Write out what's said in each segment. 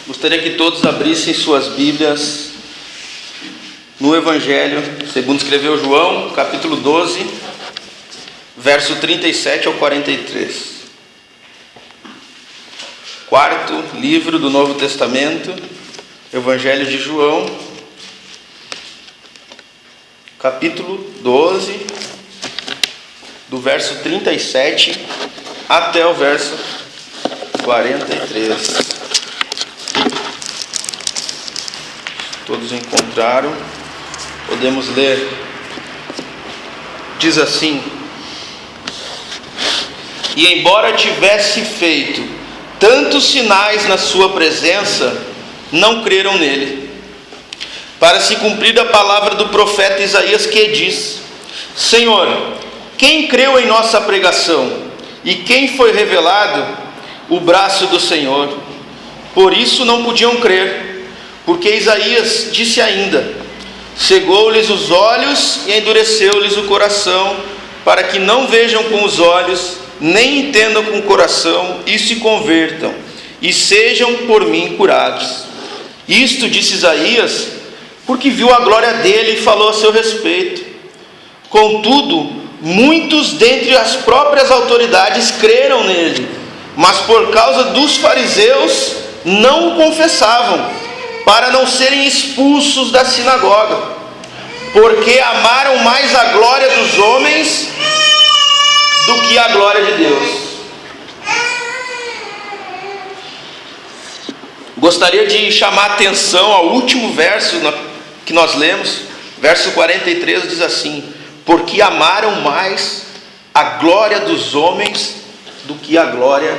Gostaria que todos abrissem suas Bíblias no Evangelho, segundo escreveu João, capítulo 12, verso 37 ao 43. Quarto livro do Novo Testamento, Evangelho de João, capítulo 12, do verso 37 até o verso 43. Todos encontraram? Podemos ler. Diz assim: E embora tivesse feito tantos sinais na sua presença, não creram nele. Para se cumprir a palavra do profeta Isaías, que diz: Senhor, quem creu em nossa pregação? E quem foi revelado o braço do Senhor? Por isso não podiam crer, porque Isaías disse ainda: cegou-lhes os olhos e endureceu-lhes o coração, para que não vejam com os olhos, nem entendam com o coração, e se convertam, e sejam por mim curados. Isto disse Isaías, porque viu a glória dele e falou a seu respeito. Contudo, muitos dentre as próprias autoridades creram nele, mas por causa dos fariseus não o confessavam, para não serem expulsos da sinagoga, porque amaram mais a glória dos homens do que a glória de Deus. Gostaria de chamar a atenção ao último verso que nós lemos, verso 43, diz assim: porque amaram mais a glória dos homens do que a glória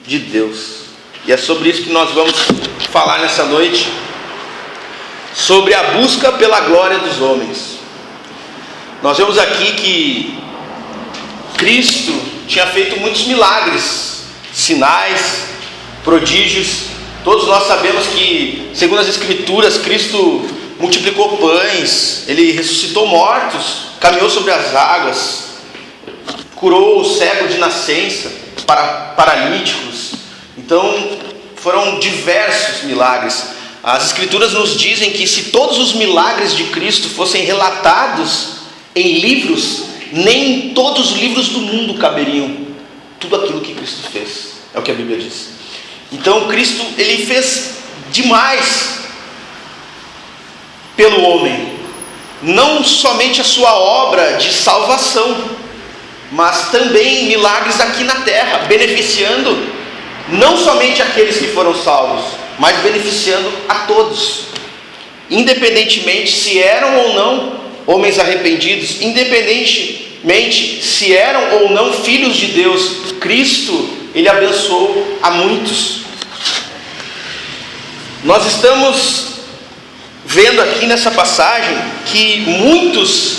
de Deus. E é sobre isso que nós vamos falar nessa noite, sobre a busca pela glória dos homens. Nós vemos aqui que Cristo tinha feito muitos milagres, sinais, prodígios. Todos nós sabemos que, segundo as Escrituras, Cristo multiplicou pães, Ele ressuscitou mortos, caminhou sobre as águas, curou o cego de nascença, paralíticos. Então, foram diversos milagres. As Escrituras nos dizem que se todos os milagres de Cristo fossem relatados em livros, nem todos os livros do mundo caberiam tudo aquilo que Cristo fez. É o que a Bíblia diz. Então Cristo, Ele fez demais pelo homem. Não somente a sua obra de salvação, mas também milagres aqui na terra, beneficiando não somente aqueles que foram salvos, mas beneficiando a todos, independentemente se eram ou não homens arrependidos, independentemente se eram ou não filhos de Deus. Cristo, Ele abençoou a muitos. Nós estamos vendo aqui nessa passagem que muitos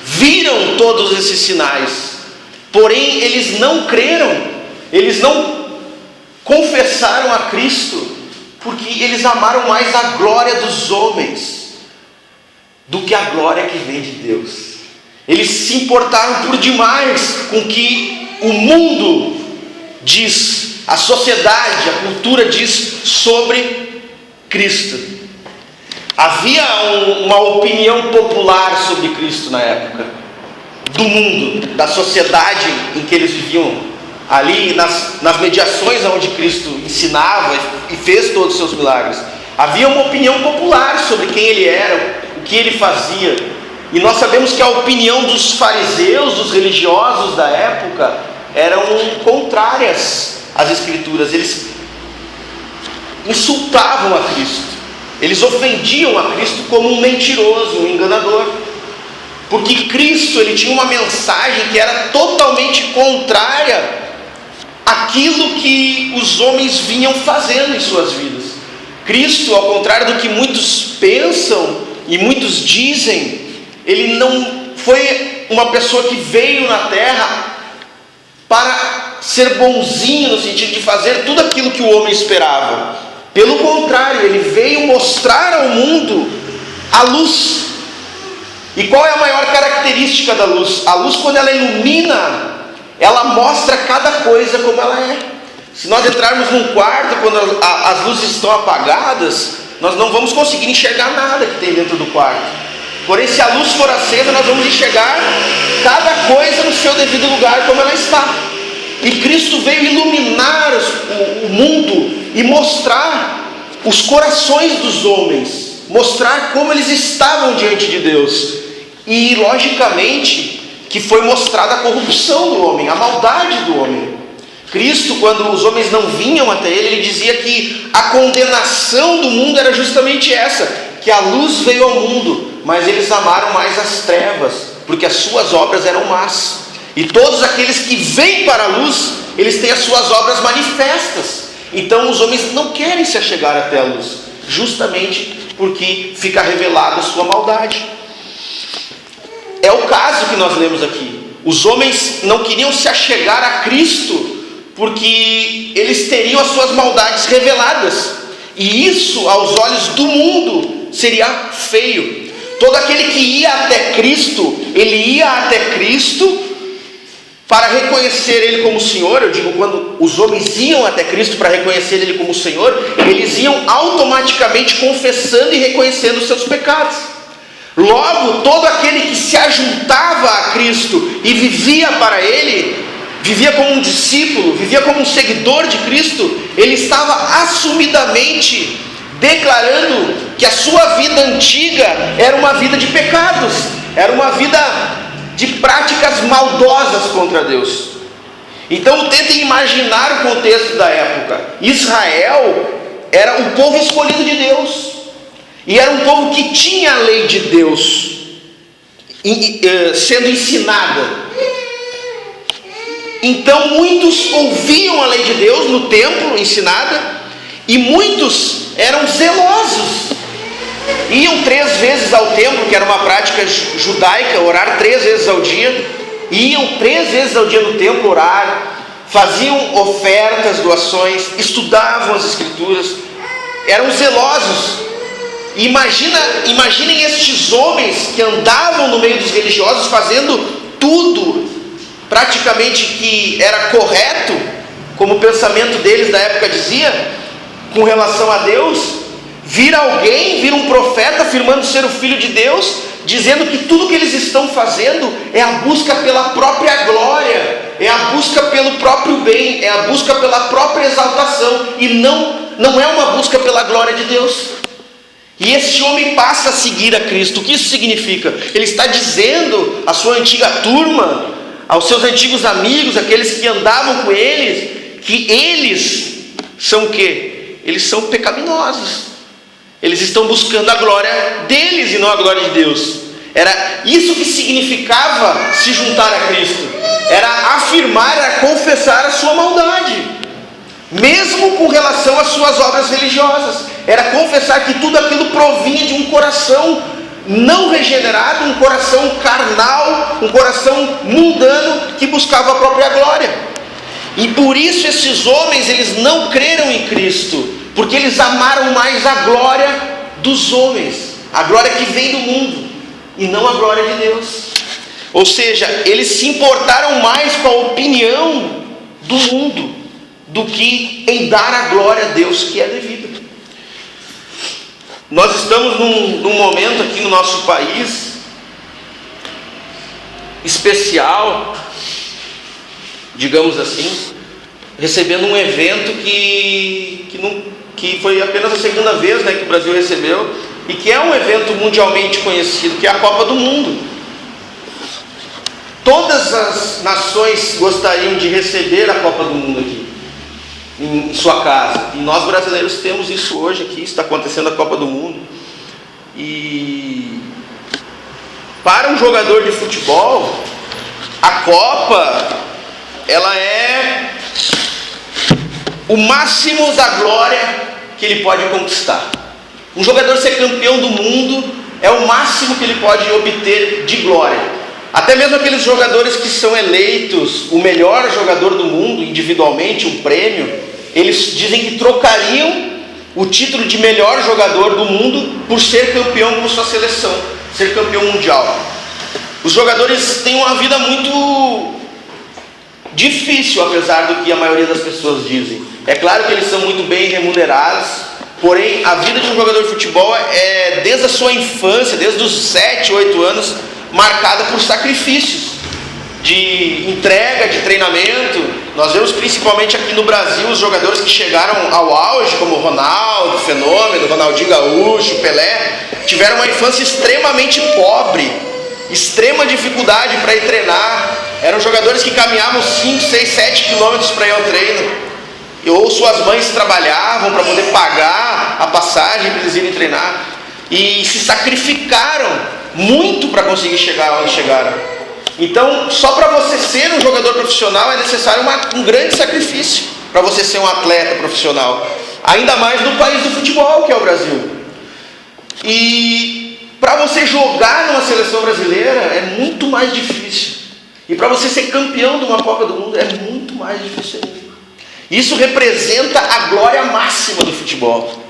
viram todos esses sinais, porém eles não creram, eles não confessaram a Cristo, porque eles amaram mais a glória dos homens do que a glória que vem de Deus. Eles se importaram por demais com o que o mundo diz, a sociedade, a cultura diz sobre Cristo. Havia uma opinião popular sobre Cristo na época, do mundo, da sociedade em que eles viviam, ali nas mediações onde Cristo ensinava e fez todos os seus milagres. Havia uma opinião popular sobre quem Ele era, o que Ele fazia. E nós sabemos que a opinião dos fariseus, dos religiosos da época, eram contrárias às Escrituras. Eles insultavam a Cristo, eles ofendiam a Cristo como um mentiroso, um enganador, porque Cristo, Ele tinha uma mensagem que era totalmente contrária àquilo que os homens vinham fazendo em suas vidas. Cristo, ao contrário do que muitos pensam e muitos dizem, Ele não foi uma pessoa que veio na terra para ser bonzinho, no sentido de fazer tudo aquilo que o homem esperava. Pelo contrário, Ele veio mostrar ao mundo a luz. E qual é a maior característica da luz? A luz, quando ela ilumina, ela mostra cada coisa como ela é. Se nós entrarmos num quarto quando as luzes estão apagadas, nós não vamos conseguir enxergar nada que tem dentro do quarto. Porém, se a luz for acesa, nós vamos enxergar cada coisa no seu devido lugar, como ela está. E Cristo veio iluminar o mundo e mostrar os corações dos homens, mostrar como eles estavam diante de Deus. E logicamente que foi mostrada a corrupção do homem, a maldade do homem. Cristo, quando os homens não vinham até ele dizia que a condenação do mundo era justamente essa, que a luz veio ao mundo, mas eles amaram mais as trevas, porque as suas obras eram más. E todos aqueles que vêm para a luz, eles têm as suas obras manifestas. Então os homens não querem se achegar até a luz, justamente porque fica revelada a sua maldade. É o caso que nós lemos aqui. Os homens não queriam se achegar a Cristo, porque eles teriam as suas maldades reveladas, e isso aos olhos do mundo seria feio. Todo aquele que ia até Cristo, ele ia até Cristo para reconhecer Ele como Senhor. Eu digo, quando os homens iam até Cristo para reconhecer Ele como Senhor, eles iam automaticamente confessando e reconhecendo os seus pecados. Logo, todo aquele que se ajuntava a Cristo e vivia para Ele, vivia como um discípulo, vivia como um seguidor de Cristo, ele estava assumidamente declarando que a sua vida antiga era uma vida de pecados, era uma vida de práticas maldosas contra Deus. Então tentem imaginar o contexto da época. Israel era o povo escolhido de Deus, e era um povo que tinha a lei de Deus sendo ensinada. Então muitos ouviam a lei de Deus no templo ensinada, e muitos eram zelosos, iam 3 vezes ao templo, que era uma prática judaica, orar 3 vezes ao dia, iam 3 vezes ao dia no templo orar, faziam ofertas, doações, estudavam as escrituras, eram zelosos. Imaginem estes homens que andavam no meio dos religiosos, fazendo tudo praticamente que era correto, como o pensamento deles da época dizia, com relação a Deus, vir um profeta afirmando ser o Filho de Deus, dizendo que tudo que eles estão fazendo é a busca pela própria glória, é a busca pelo próprio bem, é a busca pela própria exaltação, e não é uma busca pela glória de Deus. E este homem passa a seguir a Cristo. O que isso significa? Ele está dizendo à sua antiga turma, aos seus antigos amigos, aqueles que andavam com eles, que eles são o quê? Eles são pecaminosos. Eles estão buscando a glória deles e não a glória de Deus. Era isso que significava se juntar a Cristo. Era afirmar, era confessar a sua maldade, mesmo com relação às suas obras religiosas. Era confessar que tudo aquilo provinha de um coração não regenerado, um coração carnal, um coração mundano que buscava a própria glória. E por isso esses homens, eles não creram em Cristo, porque eles amaram mais a glória dos homens, a glória que vem do mundo, e não a glória de Deus. Ou seja, eles se importaram mais com a opinião do mundo do que em dar a glória a Deus que é devida. Nós estamos num momento aqui no nosso país especial, digamos assim, recebendo um evento que foi apenas a segunda vez, né, que o Brasil recebeu, e que é um evento mundialmente conhecido, que é a Copa do Mundo. Todas as nações gostariam de receber a Copa do Mundo aqui em sua casa, e nós brasileiros temos isso hoje aqui. Está acontecendo a Copa do Mundo, e para um jogador de futebol, a Copa, ela é o máximo da glória que ele pode conquistar. Um jogador ser campeão do mundo é o máximo que ele pode obter de glória. Até mesmo aqueles jogadores que são eleitos o melhor jogador do mundo individualmente, um prêmio, eles dizem que trocariam o título de melhor jogador do mundo por ser campeão com sua seleção, ser campeão mundial. Os jogadores têm uma vida muito difícil, apesar do que a maioria das pessoas dizem. É claro que eles são muito bem remunerados, porém a vida de um jogador de futebol é, desde a sua infância, desde os 7, 8 anos, marcada por sacrifícios, de entrega, de treinamento. Nós vemos principalmente aqui no Brasil os jogadores que chegaram ao auge, como Ronaldo, Fenômeno, Ronaldinho Gaúcho, Pelé, tiveram uma infância extremamente pobre, extrema dificuldade para ir treinar. Eram jogadores que caminhavam 5, 6, 7 quilômetros para ir ao treino, ou suas mães trabalhavam para poder pagar a passagem para eles irem treinar, e se sacrificaram muito para conseguir chegar onde chegaram. Então, só para você ser um jogador profissional é necessário um grande sacrifício para você ser um atleta profissional, ainda mais no país do futebol, que é o Brasil. E para você jogar numa seleção brasileira é muito mais difícil, e para você ser campeão de uma Copa do Mundo é muito mais difícil ainda. Isso representa a glória máxima do futebol.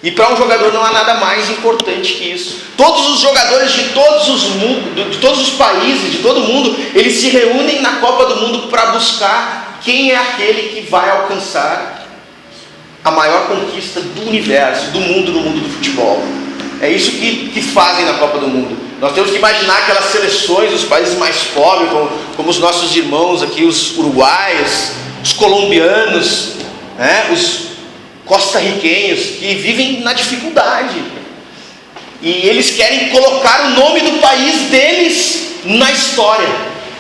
E para um jogador não há nada mais importante que isso. Todos os jogadores de todos os países, de todo mundo, eles se reúnem na Copa do Mundo para buscar quem é aquele que vai alcançar a maior conquista do universo, do mundo, no mundo do futebol. É isso que fazem na Copa do Mundo. Nós temos que imaginar aquelas seleções dos países mais pobres, como os nossos irmãos aqui, os uruguaios, os colombianos, né, os costarriquenhos, que vivem na dificuldade, e eles querem colocar o nome do país deles na história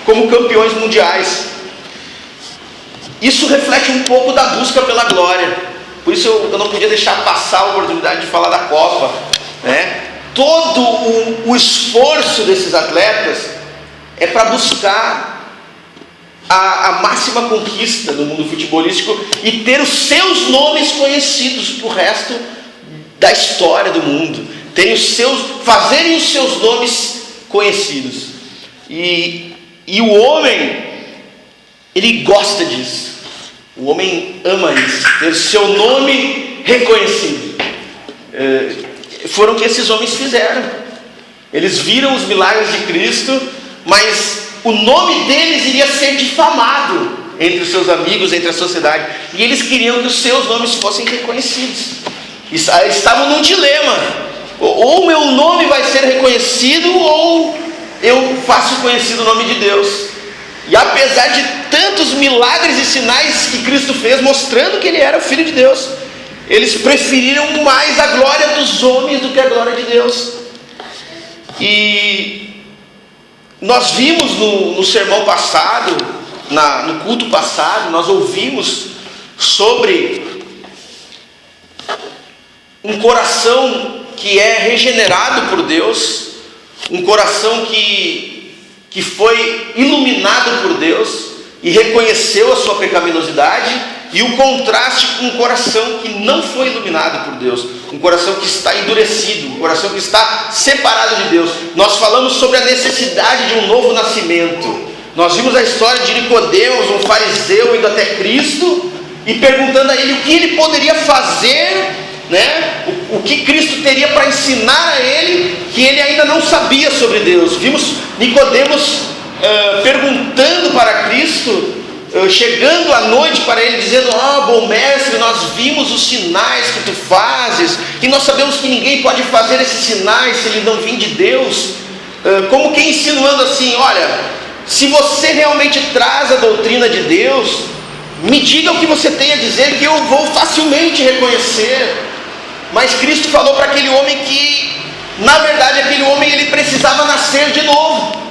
como campeões mundiais. Isso reflete um pouco da busca pela glória. Por isso eu não podia deixar passar a oportunidade de falar da Copa, né? Todo o esforço desses atletas é para buscar a máxima conquista do mundo futebolístico e ter os seus nomes conhecidos para o resto da história do mundo, fazerem os seus nomes conhecidos. E o homem, ele gosta disso. O homem ama isso, ter o seu nome reconhecido. Foram o que esses homens fizeram. Eles viram os milagres de Cristo, mas o nome deles iria ser difamado entre os seus amigos, entre a sociedade, e eles queriam que os seus nomes fossem reconhecidos. Estavam num dilema: ou meu nome vai ser reconhecido, ou eu faço conhecido o nome de Deus. E apesar de tantos milagres e sinais que Cristo fez, mostrando que Ele era o Filho de Deus, eles preferiram mais a glória dos homens do que a glória de Deus. E nós vimos no sermão passado, no culto passado, nós ouvimos sobre um coração que é regenerado por Deus, um coração que foi iluminado por Deus e reconheceu a sua pecaminosidade, e o contraste com um coração que não foi iluminado por Deus, um coração que está endurecido, um coração que está separado de Deus. Nós falamos sobre a necessidade de um novo nascimento. Nós vimos a história de Nicodemos, um fariseu, indo até Cristo e perguntando a ele o que ele poderia fazer, né? O que Cristo teria para ensinar a ele, que ele ainda não sabia sobre Deus. Vimos Nicodemos perguntando para Cristo, chegando à noite para ele, dizendo: bom mestre, nós vimos os sinais que tu fazes, e nós sabemos que ninguém pode fazer esses sinais se ele não vir de Deus. Como que insinuando assim: olha, se você realmente traz a doutrina de Deus, me diga o que você tem a dizer, que eu vou facilmente reconhecer. Mas Cristo falou para aquele homem que, na verdade, aquele homem ele precisava nascer de novo,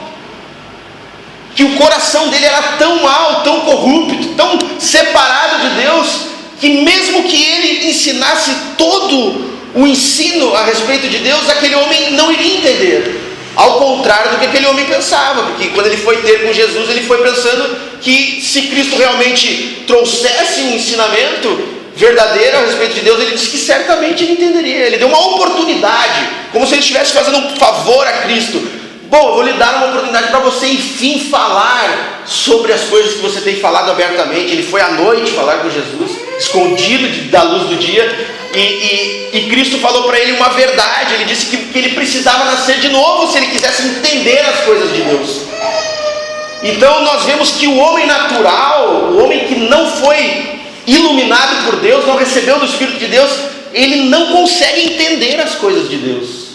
que o coração dele era tão mau, tão corrupto, tão separado de Deus, que mesmo que ele ensinasse todo o ensino a respeito de Deus, aquele homem não iria entender. Ao contrário do que aquele homem pensava, porque quando ele foi ter com Jesus, ele foi pensando que se Cristo realmente trouxesse um ensinamento verdadeiro a respeito de Deus, ele disse que certamente ele entenderia. Ele deu uma oportunidade, como se ele estivesse fazendo um favor a Cristo. Bom, eu vou lhe dar uma oportunidade para você enfim falar sobre as coisas que você tem falado abertamente. Ele foi à noite falar com Jesus, escondido da luz do dia, e Cristo falou para ele uma verdade. Ele disse que ele precisava nascer de novo se ele quisesse entender as coisas de Deus. Então nós vemos que o homem natural, o homem que não foi iluminado por Deus, não recebeu do Espírito de Deus, ele não consegue entender as coisas de Deus.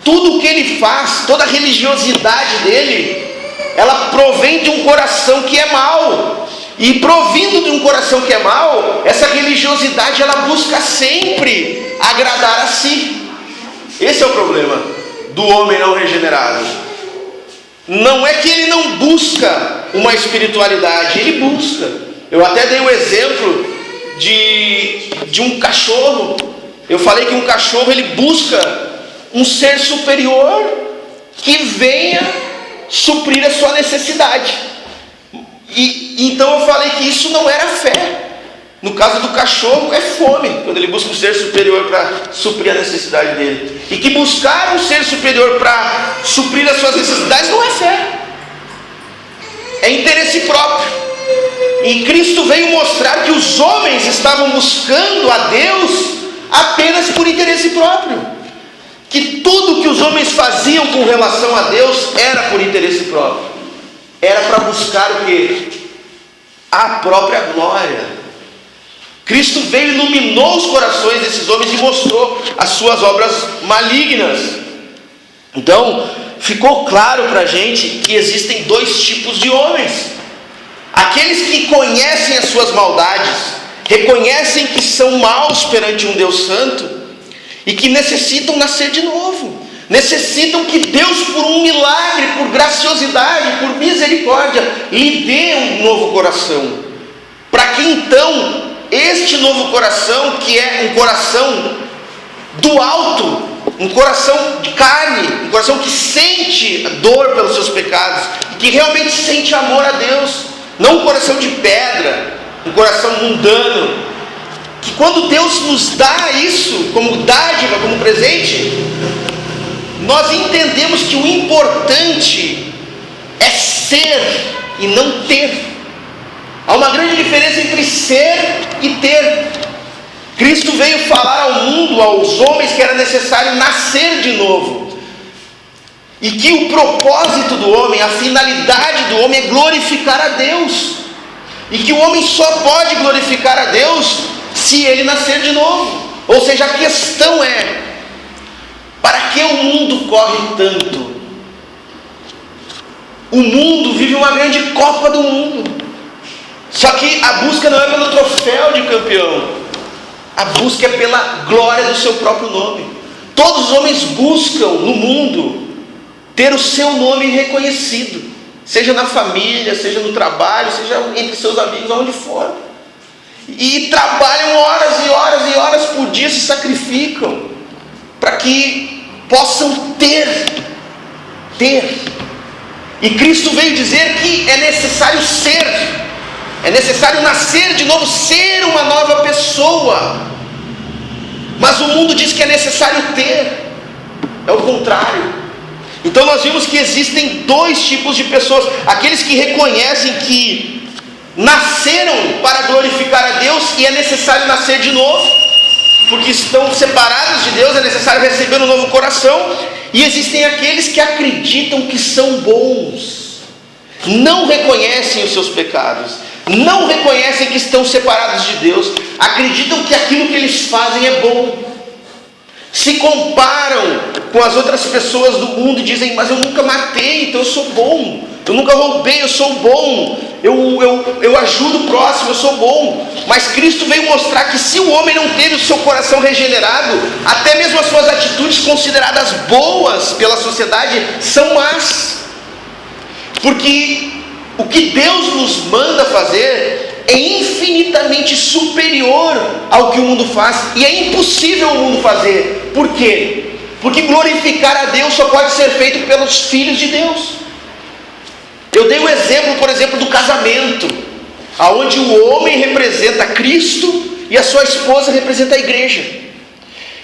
Tudo o que ele faz, toda a religiosidade dele, ela provém de um coração que é mau. E provindo de um coração que é mau, essa religiosidade ela busca sempre agradar a si. Esse é o problema do homem não regenerado. Não é que ele não busca uma espiritualidade, ele busca. Eu até dei o exemplo de um cachorro. Eu falei que um cachorro ele busca um ser superior que venha suprir a sua necessidade. E então eu falei que isso não era fé. No caso do cachorro é fome, quando ele busca um ser superior para suprir a necessidade dele. E que buscar um ser superior para suprir as suas necessidades não é fé, é interesse próprio. E Cristo veio mostrar que os homens estavam buscando a Deus apenas por interesse próprio, que tudo que os homens faziam com relação a Deus era por interesse próprio, era para buscar o quê? A própria glória. Cristo veio e iluminou os corações desses homens e mostrou as suas obras malignas. Então, ficou claro para a gente que existem dois tipos de homens: aqueles que conhecem as suas maldades, reconhecem que são maus perante um Deus santo e que necessitam nascer de novo, necessitam que Deus, por um milagre, por graciosidade, por misericórdia, lhe dê um novo coração, para que então este novo coração, que é um coração do alto, um coração de carne, um coração que sente dor pelos seus pecados, que realmente sente amor a Deus, não um coração de pedra, um coração mundano, que quando Deus nos dá isso como dádiva, como presente, nós entendemos que o importante é ser e não ter. Há uma grande diferença entre ser e ter. Cristo veio falar ao mundo, aos homens, que era necessário nascer de novo, e que o propósito do homem, a finalidade do homem é glorificar a Deus, e que o homem só pode glorificar a Deus se ele nascer de novo. Ou seja, a questão é: para que o mundo corre tanto? O mundo vive uma grande Copa do Mundo. Só que a busca não é pelo troféu de campeão, a busca é pela glória do seu próprio nome. Todos os homens buscam no mundo ter o seu nome reconhecido, seja na família, seja no trabalho, seja entre seus amigos, aonde for. E trabalham horas e horas e horas por dia, se sacrificam para que possam ter. E Cristo veio dizer que é necessário ser. É necessário nascer de novo, ser uma nova pessoa. Mas o mundo diz que é necessário ter. É o contrário. Então nós vimos que existem dois tipos de pessoas: aqueles que reconhecem que nasceram para glorificar a Deus e é necessário nascer de novo, porque estão separados de Deus, é necessário receber um novo coração. E existem aqueles que acreditam que são bons, não reconhecem os seus pecados, não reconhecem que estão separados de Deus, acreditam que aquilo que eles fazem é bom, se comparam com as outras pessoas do mundo e dizem: mas eu nunca matei, então eu sou bom, eu nunca roubei, eu sou bom, eu ajudo o próximo, eu sou bom. Mas Cristo veio mostrar que se o homem não teve o seu coração regenerado, até mesmo as suas atitudes consideradas boas pela sociedade são más, porque o que Deus nos manda fazer é infinitamente superior ao que o mundo faz, e é impossível o mundo fazer. Por quê? Porque glorificar a Deus só pode ser feito pelos filhos de Deus. Eu dei o exemplo, por exemplo, do casamento, aonde o homem representa Cristo e a sua esposa representa a igreja.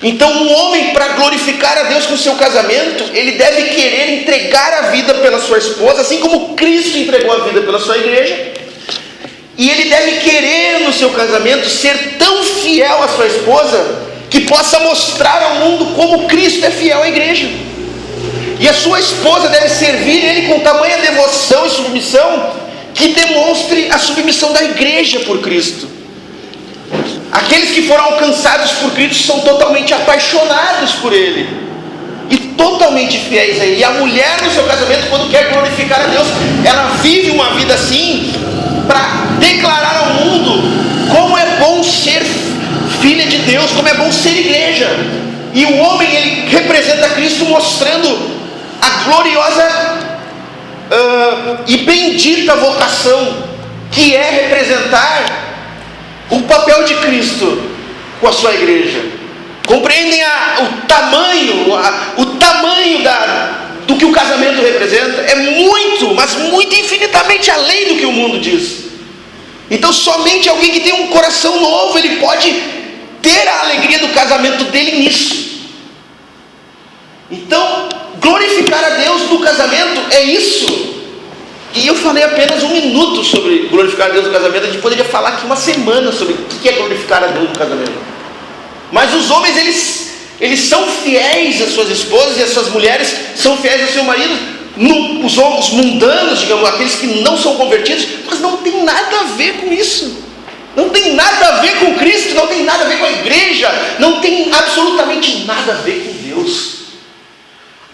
Então um homem, para glorificar a Deus com o seu casamento, ele deve querer entregar a vida pela sua esposa, assim como Cristo entregou a vida pela sua igreja. E ele deve querer no seu casamento ser tão fiel à sua esposa que possa mostrar ao mundo como Cristo é fiel à igreja. E a sua esposa deve servir ele com tamanha devoção e submissão que demonstre a submissão da igreja por Cristo. Aqueles que foram alcançados por Cristo são totalmente apaixonados por ele e totalmente fiéis a ele. E a mulher no seu casamento, quando quer glorificar a Deus, ela vive uma vida assim para declarar ao mundo como é bom ser filha de Deus, como é bom ser igreja. E o homem, ele representa Cristo, mostrando a gloriosa e bendita vocação que é representar o papel de Cristo com a sua igreja. Compreendem o tamanho do que o casamento representa? É muito, mas muito, infinitamente além do que o mundo diz. Então somente alguém que tem um coração novo, ele pode ter a alegria do casamento dele nisso. Então, glorificar a Deus no casamento é isso. E eu falei apenas 1 minuto sobre glorificar a Deus no casamento. A gente poderia falar aqui uma semana sobre o que é glorificar a Deus no casamento. Mas os homens, eles são fiéis às suas esposas, e as suas mulheres são fiéis aos seus maridos. Os homens mundanos, digamos, aqueles que não são convertidos, mas não tem nada a ver com isso. Não tem nada a ver com Cristo, não tem nada a ver com a igreja, não tem absolutamente nada a ver com Deus.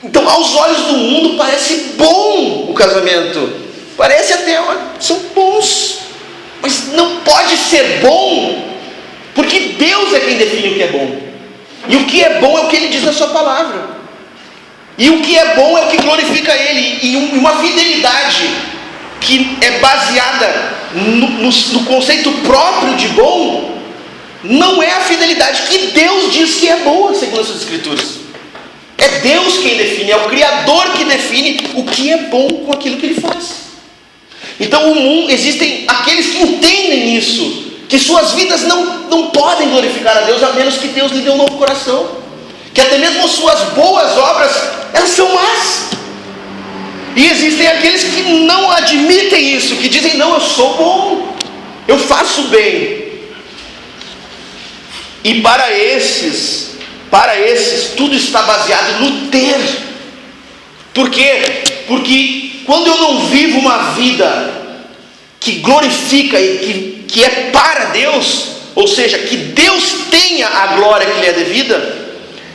Então, aos olhos do mundo, parece bom o casamento, parece até, são bons, mas não pode ser bom, porque Deus é quem define o que é bom, e o que é bom é o que Ele diz na sua palavra, e o que é bom é o que glorifica Ele, e uma fidelidade que é baseada no conceito próprio de bom, não é a fidelidade que Deus diz que é boa, segundo as suas escrituras. É Deus quem define, é o Criador que define o que é bom com aquilo que Ele faz. Então existem aqueles que entendem isso, que suas vidas não podem glorificar a Deus, a menos que Deus lhe dê um novo coração, que até mesmo suas boas obras, elas são más. E existem aqueles que não admitem isso, que dizem, não, eu sou bom, eu faço bem. E para esses, tudo está baseado no ter. Por quê? Porque quando eu não vivo uma vida que glorifica e que é para Deus, ou seja, que Deus tenha a glória que lhe é devida,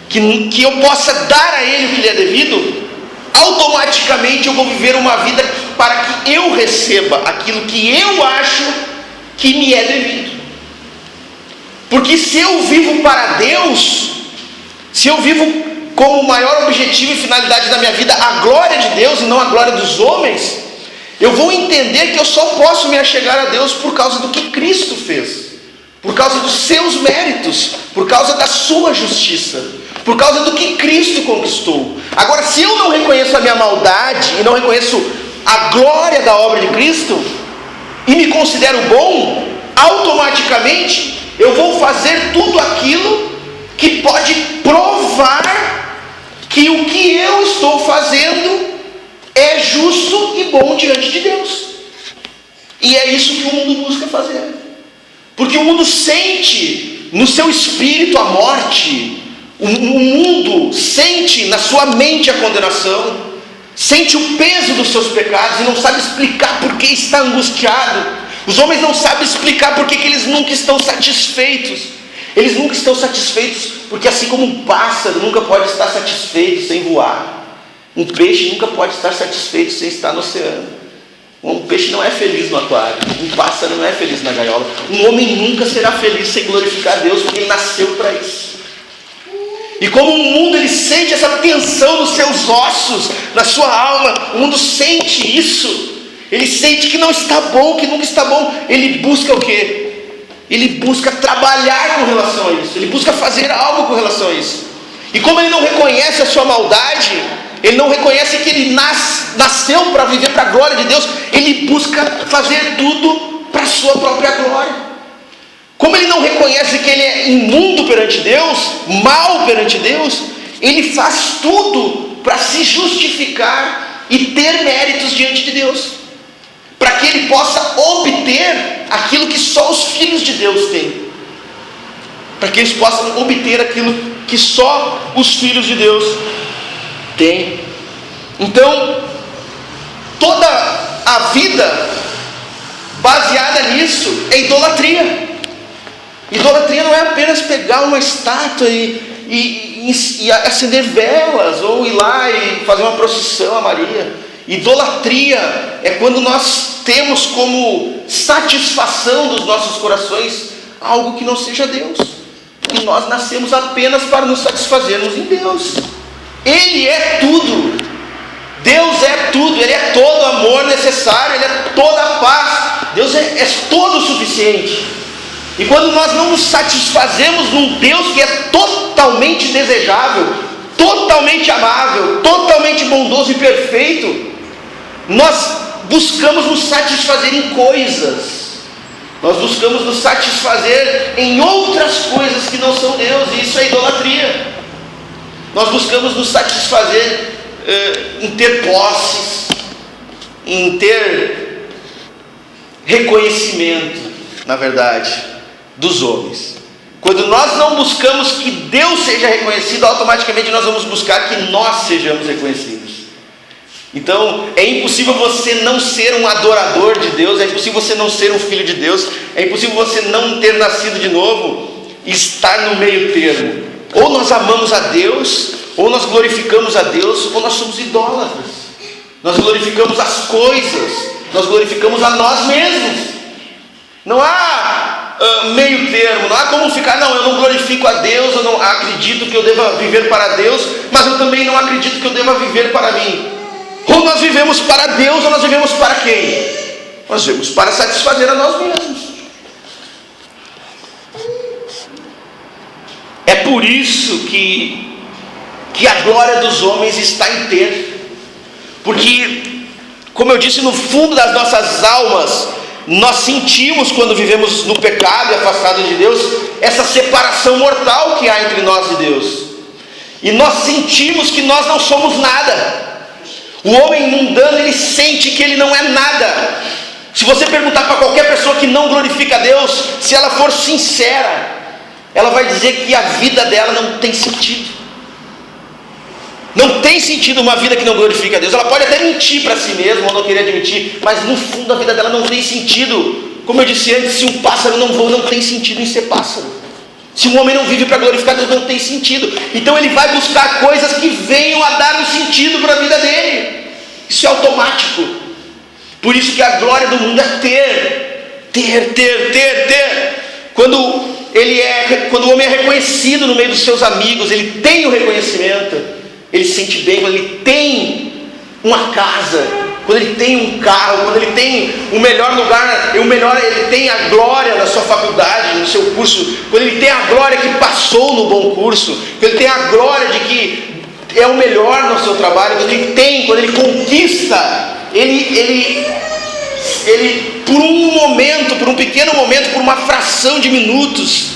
que eu possa dar a Ele o que lhe é devido, automaticamente eu vou viver uma vida para que eu receba aquilo que eu acho que me é devido. Porque se eu vivo para Deus, se eu vivo como maior objetivo e finalidade da minha vida a glória de Deus e não a glória dos homens, eu vou entender que eu só posso me achegar a Deus por causa do que Cristo fez, por causa dos seus méritos, por causa da sua justiça, por causa do que Cristo conquistou. Agora, se eu não reconheço a minha maldade e não reconheço a glória da obra de Cristo e me considero bom, automaticamente eu vou fazer tudo aquilo que pode provar que o que eu estou fazendo é justo e bom diante de Deus. E é isso que o mundo busca fazer, porque o mundo sente no seu espírito a morte, o mundo sente na sua mente a condenação, sente o peso dos seus pecados e não sabe explicar por que está angustiado. Os homens não sabem explicar por que eles nunca estão satisfeitos. Eles nunca estão satisfeitos, porque assim como um pássaro nunca pode estar satisfeito sem voar, um peixe nunca pode estar satisfeito sem estar no oceano. Um peixe não é feliz no aquário, um pássaro não é feliz na gaiola, um homem nunca será feliz sem glorificar a Deus, porque ele nasceu para isso. E como o mundo, ele sente essa tensão nos seus ossos, na sua alma, o mundo sente isso, ele sente que não está bom, que nunca está bom. Ele busca o quê? Ele busca trabalhar com relação a isso, ele busca fazer algo com relação a isso. E como ele não reconhece a sua maldade, ele não reconhece que ele nasceu para viver para a glória de Deus, ele busca fazer tudo para a sua própria glória. Como ele não reconhece que ele é imundo perante Deus, mau perante Deus, ele faz tudo para se justificar e ter méritos diante de Deus, para que ele possa obter aquilo que só os filhos de Deus têm, para que eles possam obter aquilo que só os filhos de Deus têm. Então, toda a vida baseada nisso é idolatria. Idolatria não é apenas pegar uma estátua e acender velas, ou ir lá e fazer uma procissão a Maria. Idolatria é quando nós temos como satisfação dos nossos corações algo que não seja Deus. E nós nascemos apenas para nos satisfazermos em Deus. Ele é tudo. Deus é tudo. Ele é todo o amor necessário. Ele é toda a paz. Deus é todo o suficiente. E quando nós não nos satisfazemos num Deus que é totalmente desejável, totalmente amável, totalmente bondoso e perfeito, nós buscamos nos satisfazer em coisas. Nós buscamos nos satisfazer em outras coisas que não são Deus, e isso é idolatria. Nós buscamos nos satisfazer em ter posses, em ter reconhecimento, na verdade, dos homens. Quando nós não buscamos que Deus seja reconhecido, automaticamente nós vamos buscar que nós sejamos reconhecidos. Então, é impossível você não ser um adorador de Deus, é impossível você não ser um filho de Deus, é impossível você não ter nascido de novo e estar no meio termo. Ou nós amamos a Deus, ou nós glorificamos a Deus, ou nós somos idólatras. Nós glorificamos as coisas, nós glorificamos a nós mesmos. Não há meio termo, não há como ficar, não, eu não glorifico a Deus, eu não acredito que eu deva viver para Deus, mas eu também não acredito que eu deva viver para mim. Ou nós vivemos para Deus, ou nós vivemos para quem? Nós vivemos para satisfazer a nós mesmos. É por isso que a glória dos homens está em ter. Porque, como eu disse, no fundo das nossas almas, nós sentimos, quando vivemos no pecado e afastados de Deus, essa separação mortal que há entre nós e Deus. E nós sentimos que nós não somos nada. O homem mundano, ele sente que ele não é nada. Se você perguntar para qualquer pessoa que não glorifica a Deus, se ela for sincera, ela vai dizer que a vida dela não tem sentido. Não tem sentido uma vida que não glorifica a Deus. Ela pode até mentir para si mesma, ou não querer admitir, mas no fundo a vida dela não tem sentido. Como eu disse antes, se um pássaro não voa, não tem sentido em ser pássaro. Se um homem não vive para glorificar Deus, não tem sentido. Então ele vai buscar coisas que venham a dar um sentido para a vida dele. Isso é automático. Por isso que a glória do mundo é ter. Quando o homem é reconhecido no meio dos seus amigos, ele tem o reconhecimento, ele se sente bem quando ele tem uma casa, quando ele tem um carro, quando ele tem o melhor lugar, ele tem a glória na sua faculdade, no seu curso, quando ele tem a glória que passou no bom curso, quando ele tem a glória de que é o melhor no seu trabalho, quando ele conquista, ele por um momento, por um pequeno momento, por uma fração de minutos,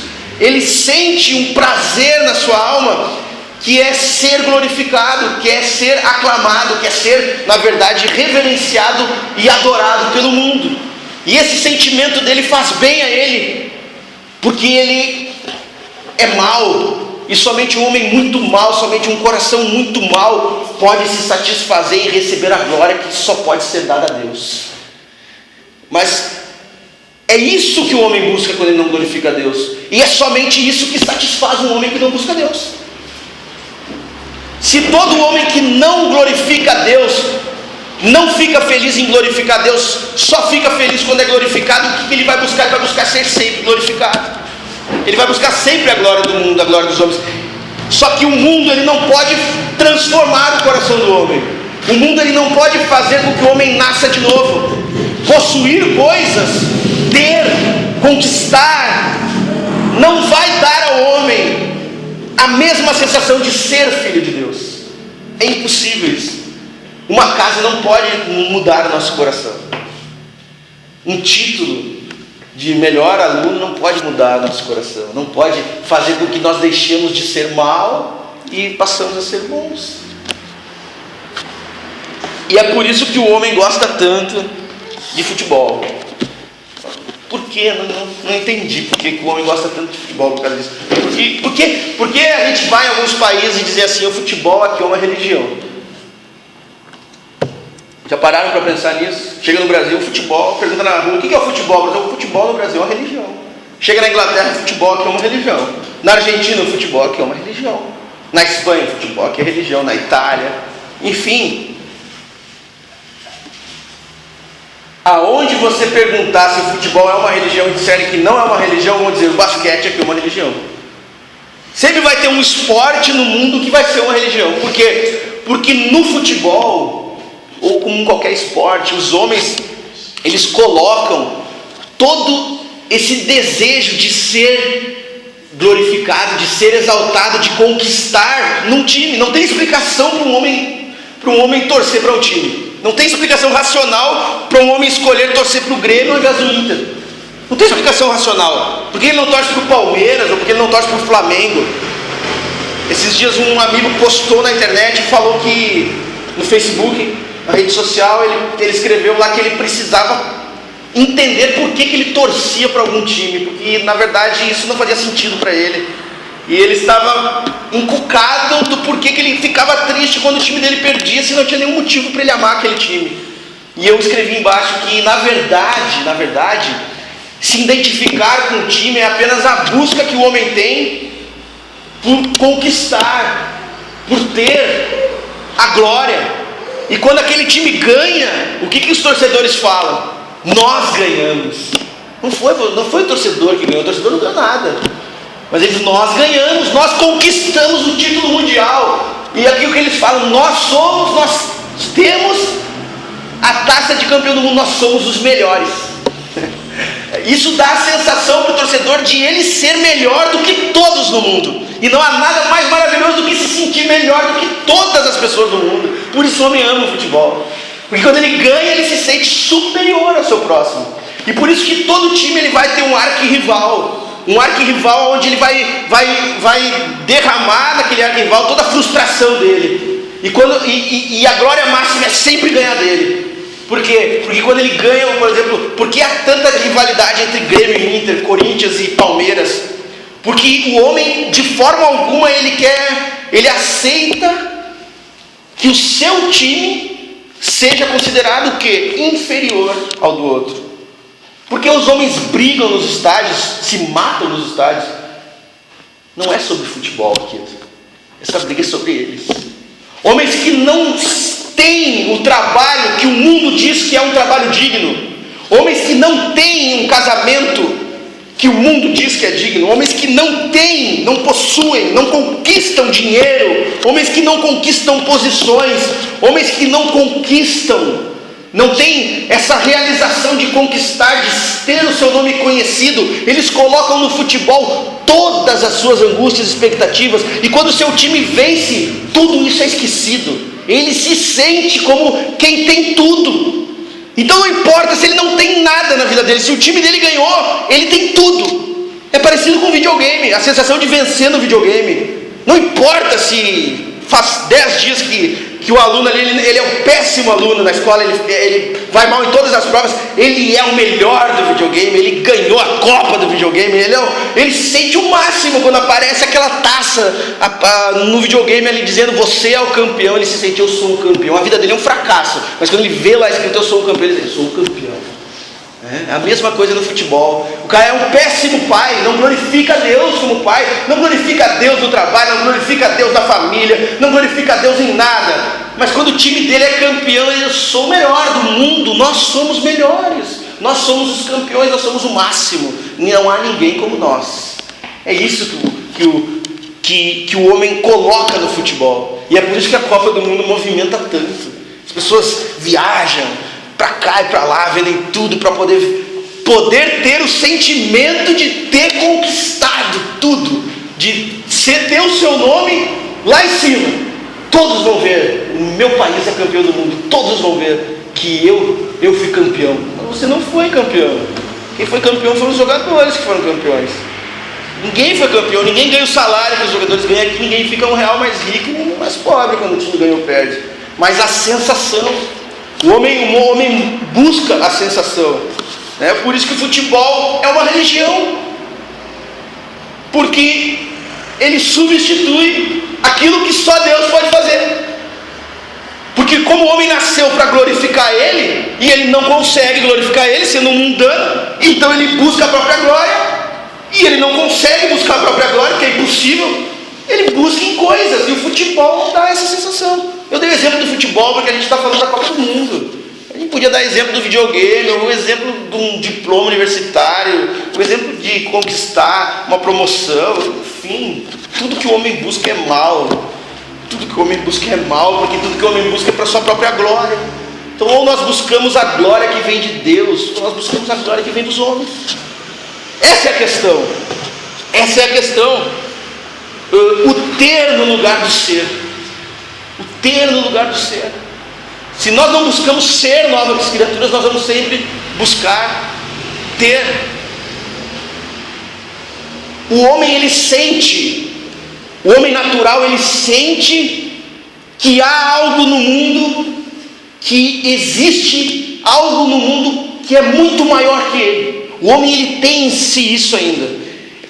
ele sente um prazer na sua alma, que é ser glorificado, que é ser aclamado, que é ser, na verdade, reverenciado e adorado pelo mundo. E esse sentimento dele faz bem a ele, porque ele é mau, e somente um homem muito mau, somente um coração muito mau pode se satisfazer e receber a glória que só pode ser dada a Deus. Mas é isso que o homem busca quando ele não glorifica a Deus, e é somente isso que satisfaz um homem que não busca a Deus. Se todo homem que não glorifica a Deus não fica feliz em glorificar a Deus, só fica feliz quando é glorificado, o que ele vai buscar? Ele vai buscar ser sempre glorificado. Ele vai buscar sempre a glória do mundo, a glória dos homens. Só que o mundo, ele não pode transformar o coração do homem. O mundo, ele não pode fazer com que o homem nasça de novo. Possuir coisas, ter, conquistar, não vai dar ao homem a mesma sensação de ser filho de Deus. É impossível isso. Uma casa não pode mudar o nosso coração. Um título de melhor aluno não pode mudar o nosso coração. Não pode fazer com que nós deixemos de ser mal e passamos a ser bons. E é por isso que o homem gosta tanto de futebol. Por quê? Não entendi por que o homem gosta tanto de futebol por causa disso. Por que a gente vai em alguns países e dizer assim, o futebol aqui é uma religião? Já pararam para pensar nisso? Chega no Brasil, futebol, pergunta na rua, o que é o futebol? O futebol no Brasil é uma religião. Chega na Inglaterra, futebol aqui é uma religião. Na Argentina, o futebol aqui é uma religião. Na Espanha, o futebol aqui é religião. Na Itália, enfim. Aonde você perguntar se o futebol é uma religião e disser que não é uma religião, vão dizer, o basquete aqui é uma religião. Sempre vai ter um esporte no mundo que vai ser uma religião. Por quê? Porque no futebol, ou como em qualquer esporte, os homens, eles colocam todo esse desejo de ser glorificado, de ser exaltado, de conquistar num time. Não tem explicação para um homem torcer para um time. Não tem explicação racional para um homem escolher torcer para o Grêmio ao invés do Inter. Não tem explicação racional. Por que ele não torce para o Palmeiras ou porque ele não torce para o Flamengo? Esses dias um amigo postou na internet e falou que no Facebook, na rede social, ele escreveu lá que ele precisava entender por que ele torcia para algum time, porque na verdade isso não fazia sentido para ele. E ele estava encucado do porquê que ele ficava triste quando o time dele perdia, se não tinha nenhum motivo para ele amar aquele time. E eu escrevi embaixo que na verdade, se identificar com o time é apenas a busca que o homem tem por conquistar, por ter a glória. E quando aquele time ganha, o que os torcedores falam? Nós ganhamos. Não foi o torcedor que ganhou, o torcedor não ganhou nada. Mas nós ganhamos, nós conquistamos o título mundial. E aqui o que eles falam, nós temos a taça de campeão do mundo, nós somos os melhores. Isso dá a sensação para o torcedor de ele ser melhor do que todos no mundo. E não há nada mais maravilhoso do que se sentir melhor do que todas as pessoas do mundo. Por isso o homem ama o futebol. Porque quando ele ganha, ele se sente superior ao seu próximo. E por isso que todo time ele vai ter um arquirrival. Um arquirrival onde ele vai derramar naquele arquirrival toda a frustração dele. E a glória máxima é sempre ganhar dele. Por quê? Porque quando ele ganha, por exemplo, por que há tanta rivalidade entre Grêmio e Inter, Corinthians e Palmeiras? Porque o homem, de forma alguma, ele aceita que o seu time seja considerado o quê? Inferior ao do outro. Porque os homens brigam nos estádios, se matam nos estádios. Não é sobre futebol aqui. Essa briga é sobre eles. Homens que não têm o trabalho que o mundo diz que é um trabalho digno. Homens que não têm um casamento que o mundo diz que é digno. Homens que não têm, não possuem, não conquistam dinheiro. Homens que não conquistam posições. Homens que não conquistam, não tem essa realização de conquistar, de ter o seu nome conhecido. Eles colocam no futebol todas as suas angústias e expectativas. E quando o seu time vence, tudo isso é esquecido. Ele se sente como quem tem tudo. Então não importa se ele não tem nada na vida dele. Se o time dele ganhou, ele tem tudo. É parecido com videogame. A sensação de vencer no videogame. Não importa se faz 10 dias que o aluno ali, ele é um péssimo aluno na escola, ele vai mal em todas as provas, ele é o melhor do videogame, ele ganhou a Copa do videogame, ele sente o máximo quando aparece aquela taça no videogame ali dizendo você é o campeão. Ele se sente, eu sou o campeão. A vida dele é um fracasso, mas quando ele vê lá escrito eu sou o campeão, ele diz, eu sou o campeão. É a mesma coisa no futebol. O cara é um péssimo pai, não glorifica a Deus como pai, não glorifica a Deus no trabalho, não glorifica a Deus na família, não glorifica a Deus em nada. Mas quando o time dele é campeão, eu sou o melhor do mundo, nós somos melhores, nós somos os campeões, nós somos o máximo, não há ninguém como nós. É isso que o homem coloca no futebol. E é por isso que a Copa do Mundo movimenta tanto. As pessoas viajam para cá e para lá, vendem tudo para poder ter o sentimento de ter conquistado tudo, de ter o seu nome lá em cima. Todos vão ver, o meu país é campeão do mundo, todos vão ver que eu fui campeão. Mas você não foi campeão. Quem foi campeão foram os jogadores que foram campeões. Ninguém foi campeão, ninguém ganha o salário que os jogadores ganham aqui, ninguém fica R$1 mais rico e mais pobre quando o time ganha ou perde. Mas a sensação, o homem busca a sensação. É por isso que o futebol é uma religião. Porque ele substitui aquilo que só Deus pode fazer. Porque Porque como o homem nasceu para glorificar ele, e ele não consegue glorificar ele sendo um mundano, então ele busca a própria glória, e ele não consegue buscar a própria glória, porque é impossível. Ele busca em coisas, e o futebol dá essa sensação. Eu dei o exemplo do futebol porque a gente está falando da Copa do Mundo. A gente podia dar exemplo do videogame, o exemplo de um diploma universitário, o exemplo de conquistar uma promoção, enfim. Tudo que o homem busca é mal. Tudo que o homem busca é mal, porque tudo que o homem busca é para a sua própria glória. Então, ou nós buscamos a glória que vem de Deus, ou nós buscamos a glória que vem dos homens. Essa é a questão. Essa é a questão. O ter no lugar do ser. O ter no lugar do ser. Se nós não buscamos ser novas criaturas, nós vamos sempre buscar ter. O homem, ele sente, o homem natural, ele sente que há algo no mundo, que existe algo no mundo que é muito maior que ele. O homem, ele tem em si isso ainda.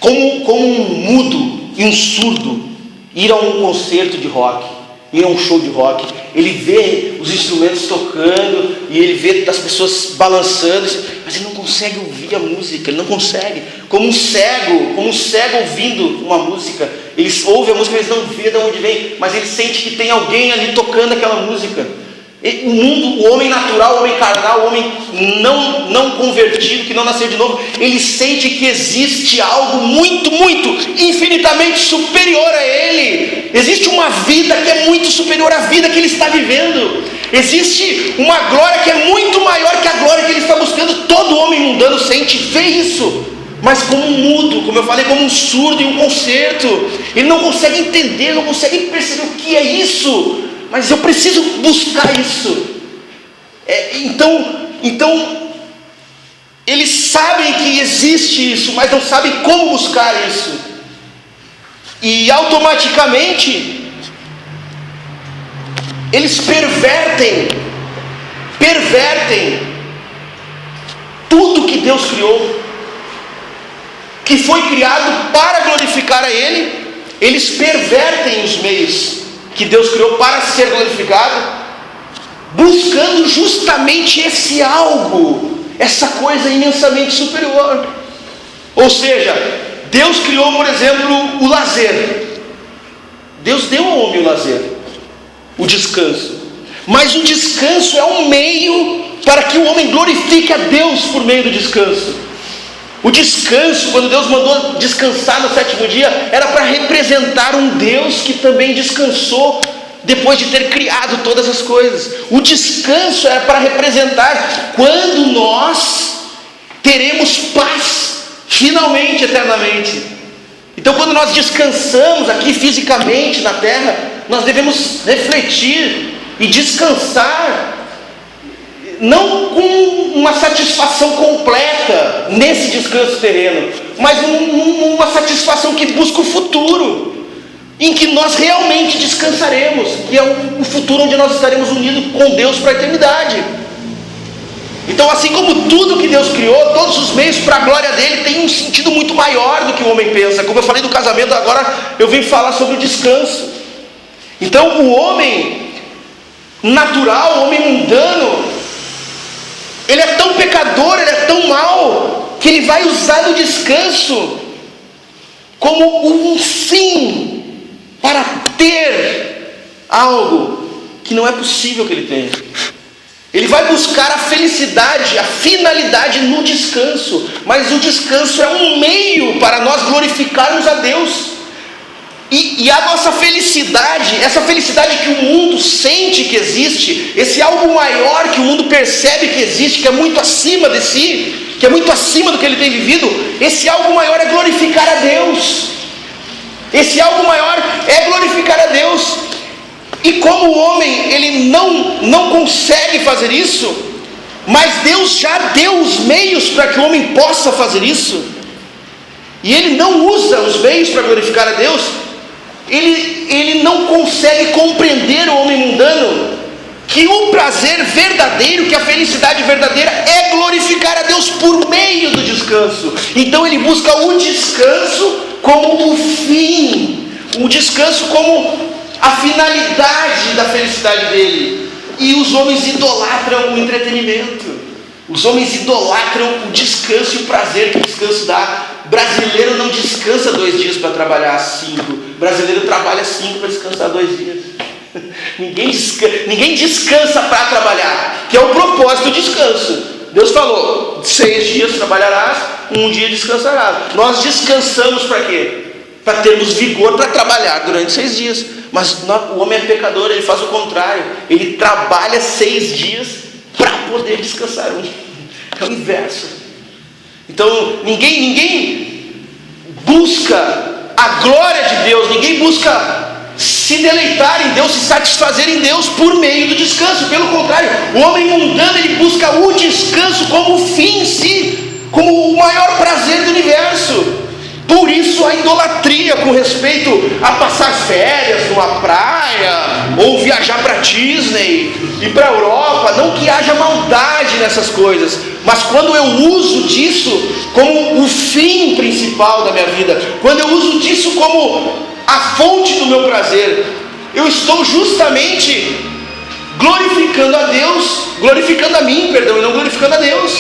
Como um mudo e um surdo ir a um concerto de rock, ir a um show de rock, ele vê os instrumentos tocando e ele vê as pessoas balançando, mas ele não consegue ouvir a música, ele não consegue. Como um cego ouvindo uma música, ele ouve a música, mas não vê de onde vem, mas ele sente que tem alguém ali tocando aquela música. O mundo, o homem natural, o homem carnal, o homem não convertido, que não nasceu de novo, ele sente que existe algo muito, muito, infinitamente superior a ele. Existe uma vida que é muito superior à vida que ele está vivendo. Existe uma glória que é muito maior que a glória que ele está buscando. Todo homem mundano sente, vê isso, mas como um mudo, como eu falei, como um surdo em um concerto. Ele não consegue entender, não consegue perceber o que é isso. Mas eu preciso buscar isso. Então, eles sabem que existe isso, mas não sabem como buscar isso. E automaticamente, eles pervertem tudo que Deus criou, que foi criado para glorificar a Ele. Eles pervertem os meios que Deus criou para ser glorificado, buscando justamente esse algo, essa coisa imensamente superior. Ou seja, Deus criou, por exemplo, o lazer. Deus deu ao homem o lazer, o descanso. Mas o descanso é um meio para que o homem glorifique a Deus por meio do descanso. O descanso, quando Deus mandou descansar no sétimo dia, era para representar um Deus que também descansou depois de ter criado todas as coisas. O descanso era para representar quando nós teremos paz, finalmente, eternamente. Então, quando nós descansamos aqui fisicamente na terra, nós devemos refletir e descansar, não com uma satisfação completa nesse descanso terreno, mas uma satisfação que busca o futuro, em que nós realmente descansaremos, que é o futuro onde nós estaremos unidos com Deus para a eternidade. Então, assim como tudo que Deus criou, todos os meios para a glória dele tem um sentido muito maior do que o homem pensa. Como eu falei do casamento, agora eu vim falar sobre o descanso. Então, o homem natural, o homem mundano, ele é tão pecador, ele é tão mau, que ele vai usar o descanso como um fim para ter algo que não é possível que ele tenha. Ele vai buscar a felicidade, a finalidade no descanso, mas o descanso é um meio para nós glorificarmos a Deus. E a nossa felicidade, essa felicidade que o mundo sente que existe, esse algo maior que o mundo percebe que existe, que é muito acima de si, que é muito acima do que ele tem vivido, esse algo maior é glorificar a Deus. Esse algo maior é glorificar a Deus. E como o homem, ele não consegue fazer isso, mas Deus já deu os meios para que o homem possa fazer isso, e ele não usa os meios para glorificar a Deus, ele não consegue compreender, o homem mundano, que o prazer verdadeiro, que a felicidade verdadeira é glorificar a Deus por meio do descanso. Então ele busca o descanso como o fim, o descanso como a finalidade da felicidade dele. E os homens idolatram o entretenimento. Os homens idolatram o descanso e o prazer que o descanso dá. Brasileiro não descansa 2 dias para trabalhar 5. Brasileiro trabalha 5 para descansar 2 dias. Ninguém descansa para trabalhar, que é o propósito do descanso. Deus falou: 6 dias trabalharás, 1 dia descansarás. Nós descansamos para quê? Para termos vigor para trabalhar durante 6 dias. Mas o homem é pecador, ele faz o contrário. Ele trabalha 6 dias para poder descansar 1. É o inverso. Então ninguém busca a glória de Deus, ninguém busca se deleitar em Deus, se satisfazer em Deus por meio do descanso. Pelo contrário, o homem mundano, ele busca o descanso como fim em si, como o maior prazer do universo. Por isso a idolatria com respeito a passar férias numa praia, ou viajar para Disney e para a Europa. Não que haja maldade nessas coisas, mas quando eu uso disso como o fim principal da minha vida, quando eu uso disso como a fonte do meu prazer, eu estou justamente glorificando a Deus, glorificando a mim, perdão, e não glorificando a Deus,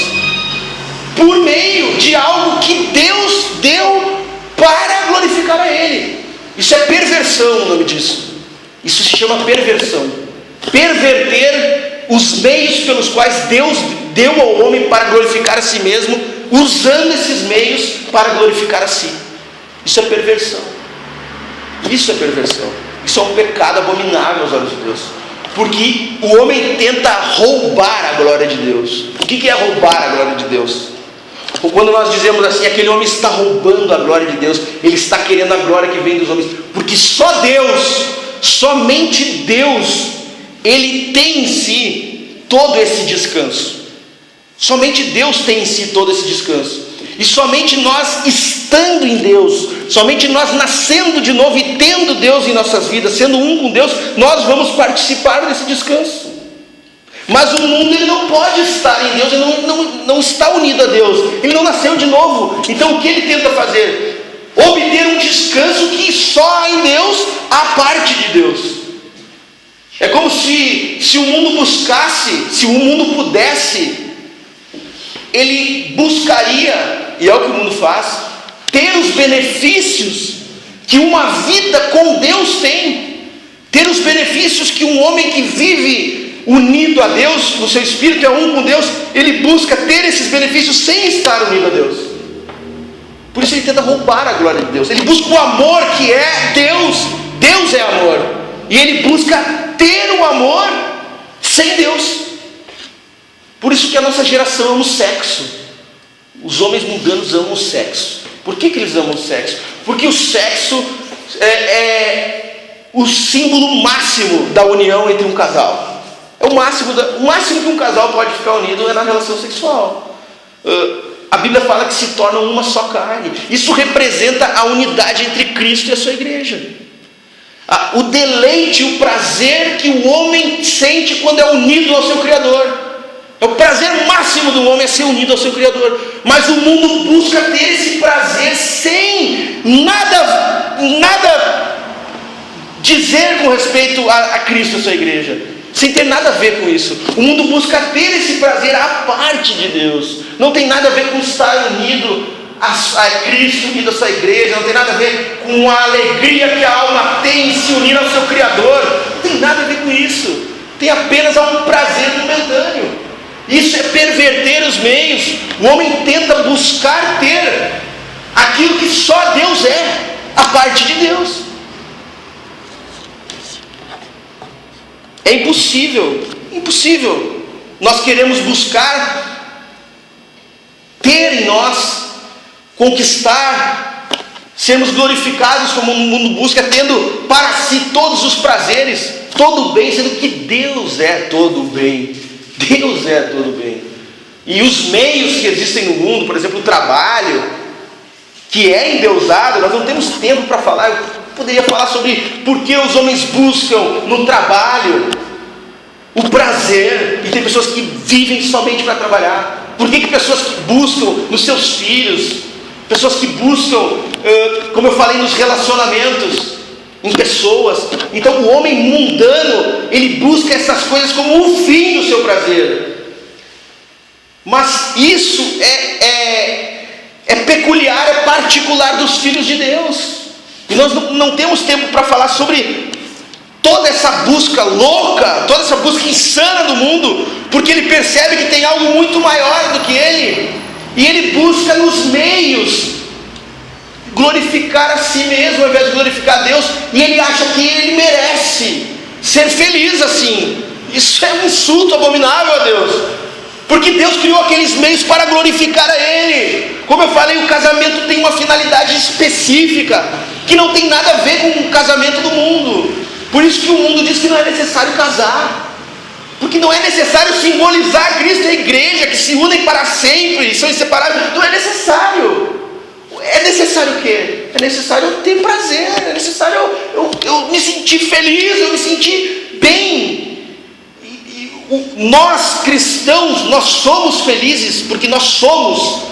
por meio de algo que Deus deu para glorificar a Ele. Isso é perversão, o nome disso. Isso se chama perversão. Perverter os meios pelos quais Deus deu ao homem para glorificar a si mesmo, usando esses meios para glorificar a si. Isso é perversão. Isso é perversão. Isso é um pecado abominável aos olhos de Deus. Porque o homem tenta roubar a glória de Deus. O que é roubar a glória de Deus? Quando nós dizemos assim, aquele homem está roubando a glória de Deus, ele está querendo a glória que vem dos homens. Porque só Deus, somente Deus, Ele tem em si todo esse descanso. Somente Deus tem em si todo esse descanso. E somente nós estando em Deus, somente nós nascendo de novo e tendo Deus em nossas vidas, sendo um com Deus, nós vamos participar desse descanso. Mas o mundo, ele não pode estar em Deus, ele não está unido a Deus, ele não nasceu de novo. Então o que ele tenta fazer? Obter um descanso que só há em Deus, a parte de Deus. É como se o mundo buscasse, se o mundo pudesse, ele buscaria, e é o que o mundo faz, ter os benefícios que uma vida com Deus tem, ter os benefícios que um homem que vive unido a Deus, no seu espírito é um com Deus, ele busca ter esses benefícios sem estar unido a Deus. Por isso ele tenta roubar a glória de Deus. Ele busca o amor que é Deus. Deus é amor, e ele busca ter o amor sem Deus. Por isso que a nossa geração ama o sexo. Os homens mundanos amam o sexo. Por que eles amam o sexo? Porque o sexo é o símbolo máximo da união entre um casal. É o máximo que um casal pode ficar unido é na relação sexual. A Bíblia fala que se tornam uma só carne. Isso representa a unidade entre Cristo e a sua igreja. O deleite, o prazer que o homem sente quando é unido ao seu Criador. É o prazer máximo do homem é ser unido ao seu Criador. Mas o mundo busca ter esse prazer sem nada dizer com respeito a Cristo e a sua igreja, sem ter nada a ver com isso. O mundo busca ter esse prazer à parte de Deus. Não tem nada a ver com estar unido a Cristo, unido à sua igreja. Não tem nada a ver com a alegria que a alma tem em se unir ao seu Criador. Não tem nada a ver com isso. Tem apenas um prazer momentâneo. Isso é perverter os meios. O homem tenta buscar ter aquilo que só Deus é, a parte de Deus. É impossível. Nós queremos buscar ter em nós, conquistar, sermos glorificados como o mundo busca, tendo para si todos os prazeres, todo o bem, sendo que Deus é todo o bem. Deus é todo o bem. E os meios que existem no mundo, por exemplo, o trabalho, que é endeusado, nós não temos tempo para falar. Eu poderia falar sobre por que os homens buscam no trabalho o prazer, e tem pessoas que vivem somente para trabalhar. Por que pessoas que buscam nos seus filhos, pessoas que buscam, como eu falei, nos relacionamentos, em pessoas. Então o homem mundano, ele busca essas coisas como o fim do seu prazer. Mas isso é peculiar, é particular dos filhos de Deus. E nós não temos tempo para falar sobre toda essa busca louca, toda essa busca insana do mundo, porque ele percebe que tem algo muito maior do que ele, e ele busca nos meios glorificar a si mesmo ao invés de glorificar a Deus, e ele acha que ele merece ser feliz assim. Isso é um insulto abominável a Deus, porque Deus criou aqueles meios para glorificar a Ele. Como eu falei, o casamento tem uma finalidade específica, que não tem nada a ver com o casamento do mundo. Por isso que o mundo diz que não é necessário casar, porque não é necessário simbolizar Cristo e a igreja, que se unem para sempre e são inseparáveis. Não é necessário. É necessário o quê? É necessário eu ter prazer, é necessário eu me sentir feliz, eu me sentir bem. Nós cristãos, nós somos felizes porque nós somos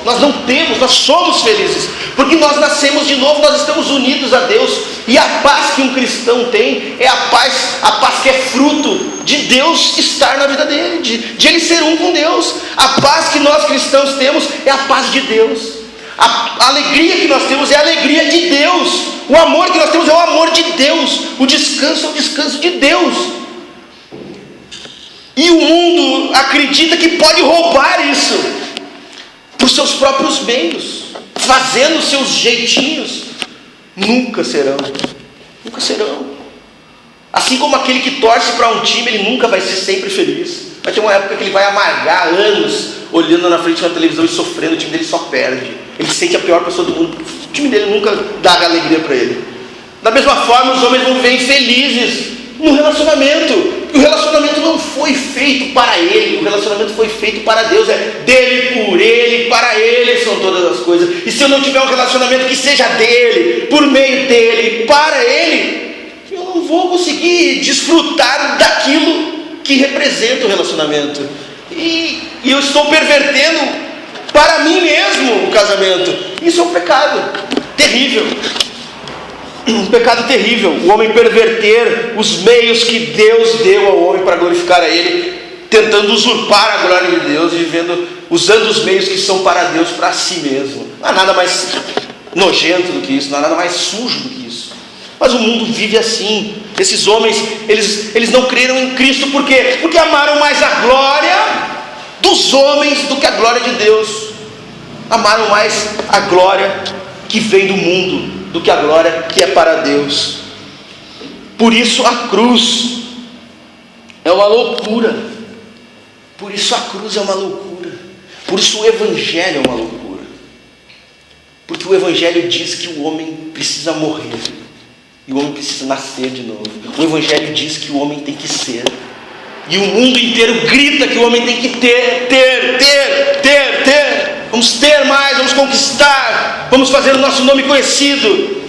felizes, porque nós nascemos de novo, nós estamos unidos a Deus, e a paz que um cristão tem é a paz que é fruto de Deus estar na vida dele, de ele ser um com Deus. A paz que nós cristãos temos é a paz de Deus, a alegria que nós temos é a alegria de Deus, o amor que nós temos é o amor de Deus, o descanso é o descanso de Deus. E o mundo acredita que pode roubar isso por seus próprios meios, fazendo seus jeitinhos. Nunca serão. Assim como aquele que torce para um time, ele nunca vai ser sempre feliz. Vai ter uma época que ele vai amargar anos olhando na frente da televisão e sofrendo, o time dele só perde. Ele se sente a pior pessoa do mundo, o time dele nunca dá alegria para ele. Da mesma forma, os homens vão viver infelizes no relacionamento. O relacionamento não foi feito para ele, o relacionamento foi feito para Deus, é dele, por ele, para ele são todas as coisas. E se eu não tiver um relacionamento que seja dele, por meio dele, para ele, eu não vou conseguir desfrutar daquilo que representa o relacionamento. E eu estou pervertendo para mim mesmo o casamento. Isso é um pecado terrível. Um pecado terrível, o homem perverter os meios que Deus deu ao homem para glorificar a Ele, tentando usurpar a glória de Deus, usando os meios que são para Deus, para si mesmo. Não há nada mais nojento do que isso, não há nada mais sujo do que isso. Mas o mundo vive assim. Esses homens, eles não creram em Cristo, por quê? Porque amaram mais a glória dos homens do que a glória de Deus. Amaram mais a glória que vem do mundo do que a glória que é para Deus. Por isso a cruz é uma loucura. Por isso a cruz é uma loucura. Por isso o Evangelho é uma loucura. Porque o Evangelho diz que o homem precisa morrer e o homem precisa nascer de novo. O Evangelho diz que o homem tem que ser, e o mundo inteiro grita que o homem tem que ter. Vamos ter mais, vamos conquistar, vamos fazer o nosso nome conhecido.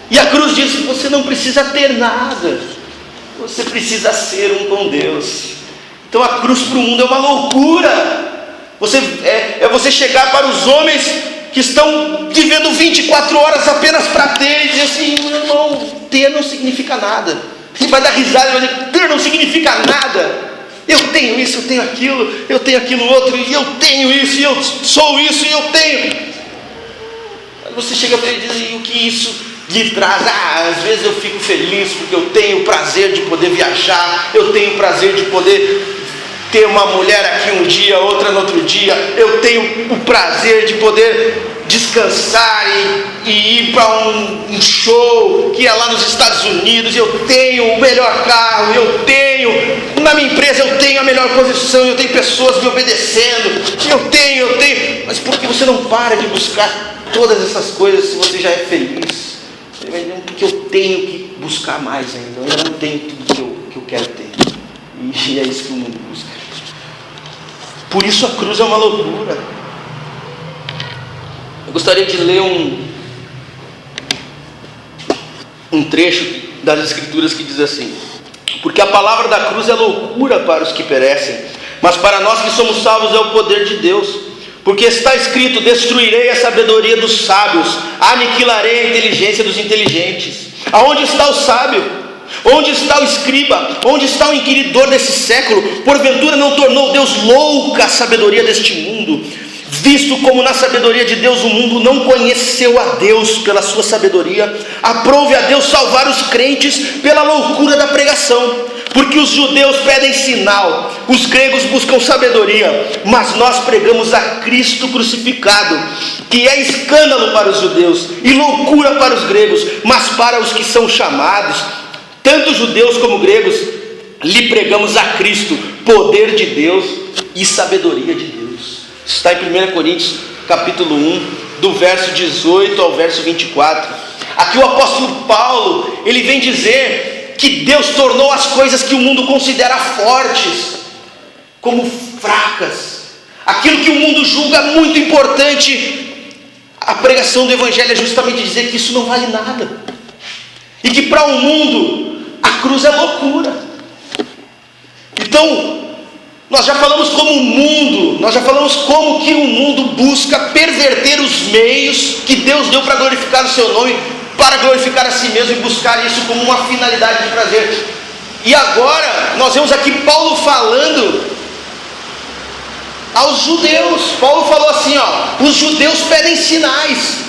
E a cruz diz que você não precisa ter nada, você precisa ser um com Deus. Então a cruz para o mundo é uma loucura. Você chegar para os homens que estão vivendo 24 horas apenas para ter e dizer assim: meu irmão, ter não significa nada. Ele vai dar risada e vai dizer: ter não significa nada. Eu tenho isso, eu tenho aquilo outro, e eu tenho isso, e eu sou isso, e eu tenho. Aí você chega para ele e diz: e o que isso lhe traz? Às vezes eu fico feliz porque eu tenho o prazer de poder viajar, eu tenho o prazer de poder ter uma mulher aqui um dia, outra no outro dia, eu tenho o prazer de poder descansar e ir para um show que é lá nos Estados Unidos, eu tenho o melhor carro, eu tenho, na minha empresa eu tenho a melhor posição, eu tenho pessoas me obedecendo, eu tenho, mas por que você não para de buscar todas essas coisas se você já é feliz? Porque eu tenho que buscar mais ainda, eu ainda não tenho tudo que eu quero ter, e é isso que o mundo busca. Por isso a cruz é uma loucura. Eu gostaria de ler um trecho das Escrituras que diz assim: porque a palavra da cruz é loucura para os que perecem, mas para nós que somos salvos é o poder de Deus. Porque está escrito: destruirei a sabedoria dos sábios, aniquilarei a inteligência dos inteligentes. Aonde está o sábio? Onde está o escriba? Onde está o inquiridor desse século? Porventura não tornou Deus louca a sabedoria deste mundo? Visto como na sabedoria de Deus o mundo não conheceu a Deus pela sua sabedoria, aprove a Deus salvar os crentes pela loucura da pregação. Porque os judeus pedem sinal, os gregos buscam sabedoria, mas nós pregamos a Cristo crucificado, que é escândalo para os judeus e loucura para os gregos, mas para os que são chamados, tanto judeus como gregos, lhe pregamos a Cristo, poder de Deus e sabedoria de Deus. Está em 1 Coríntios capítulo 1, do verso 18 ao verso 24. Aqui o apóstolo Paulo, ele vem dizer que Deus tornou as coisas que o mundo considera fortes, como fracas. Aquilo que o mundo julga muito importante, a pregação do Evangelho é justamente dizer que isso não vale nada. E que para o mundo, a cruz é loucura. Então, nós já falamos como o mundo, nós já falamos como que o mundo busca perverter os meios que Deus deu para glorificar o seu nome, para glorificar a si mesmo e buscar isso como uma finalidade de prazer. E agora, nós vemos aqui Paulo falando aos judeus. Paulo falou assim, os judeus pedem sinais.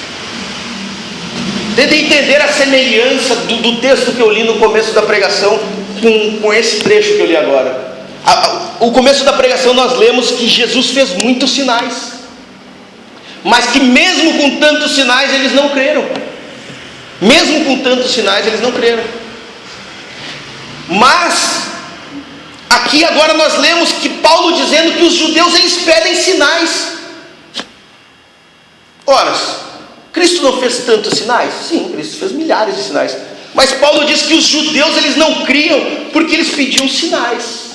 Tentem entender a semelhança do texto que eu li no começo da pregação com esse trecho que eu li agora. O começo da pregação nós lemos que Jesus fez muitos sinais, mas que mesmo com tantos sinais eles não creram. Mesmo com tantos sinais eles não creram. Mas aqui agora nós lemos que Paulo dizendo que os judeus eles pedem sinais. Ora, Cristo não fez tantos sinais? Sim, Cristo fez milhares de sinais. Mas Paulo diz que os judeus eles não criam porque eles pediam sinais.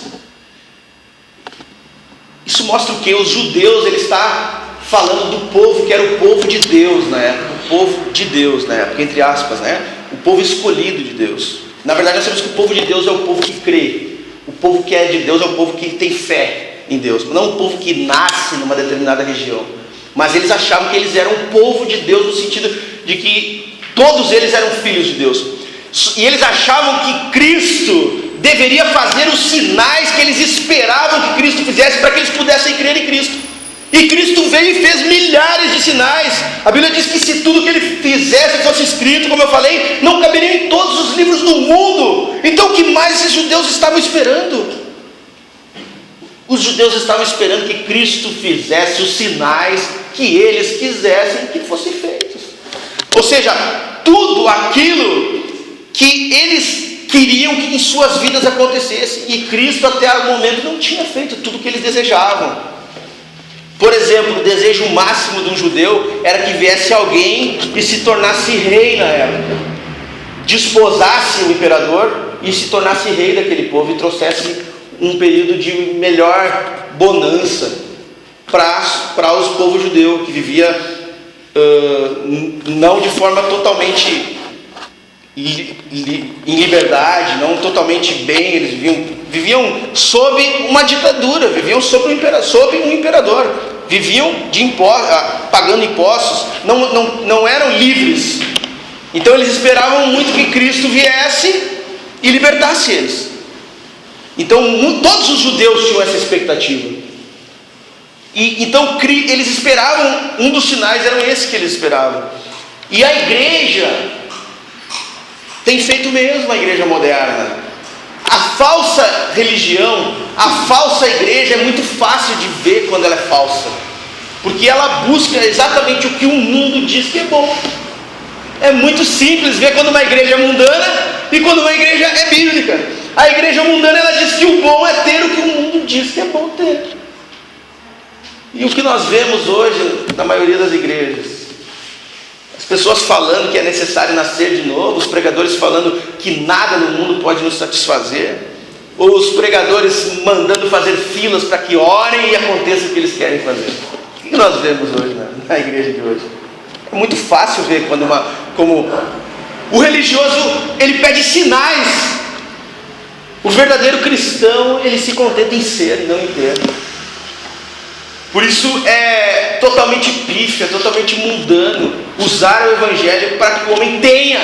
Isso mostra o que? Os judeus, ele está falando do povo que era o povo de Deus na época, o povo de Deus na época, entre aspas, né? O povo escolhido de Deus. Na verdade nós sabemos que o povo de Deus é o povo que crê, o povo que é de Deus é o povo que tem fé em Deus, não o povo que nasce numa determinada região. Mas eles achavam que eles eram o povo de Deus no sentido de que todos eles eram filhos de Deus. E eles achavam que Cristo deveria fazer os sinais que eles esperavam que Cristo fizesse para que eles pudessem crer em Cristo. E Cristo veio e fez milhares de sinais. A Bíblia diz que se tudo que ele fizesse fosse escrito, como eu falei, não caberia em todos os livros do mundo. Então o que mais esses judeus estavam esperando? Os judeus estavam esperando que Cristo fizesse os sinais que eles quisessem que fossem feitos. Ou seja, tudo aquilo que eles queriam que em suas vidas acontecesse, e Cristo até o momento não tinha feito tudo o que eles desejavam. Por exemplo, o desejo máximo de um judeu era que viesse alguém e se tornasse rei na época, desposasse o imperador e se tornasse rei daquele povo e trouxesse um período de melhor bonança para os povos judeus, que vivia não de forma totalmente em liberdade, não totalmente bem. Eles viviam sob uma ditadura, viviam sob um imperador, viviam pagando impostos, não eram livres. Então eles esperavam muito que Cristo viesse e libertasse eles. Então todos os judeus tinham essa expectativa. Então eles esperavam, um dos sinais eram esse que eles esperavam. E a igreja tem feito mesmo, a igreja moderna. A falsa religião, a falsa igreja é muito fácil de ver quando ela é falsa, porque ela busca exatamente o que o mundo diz que é bom. É muito simples ver quando uma igreja é mundana e quando uma igreja é bíblica. A igreja mundana, ela diz que o bom é ter o que o mundo diz que é bom ter. E o que nós vemos hoje na maioria das igrejas, as pessoas falando que é necessário nascer de novo, os pregadores falando que nada no mundo pode nos satisfazer, ou os pregadores mandando fazer filas para que orem e aconteça o que eles querem fazer. O que nós vemos hoje na igreja de hoje? É muito fácil ver como o religioso ele pede sinais. O verdadeiro cristão ele se contenta em ser e não em ter. Por isso é totalmente pífio, é totalmente mundano usar o evangelho para que o homem tenha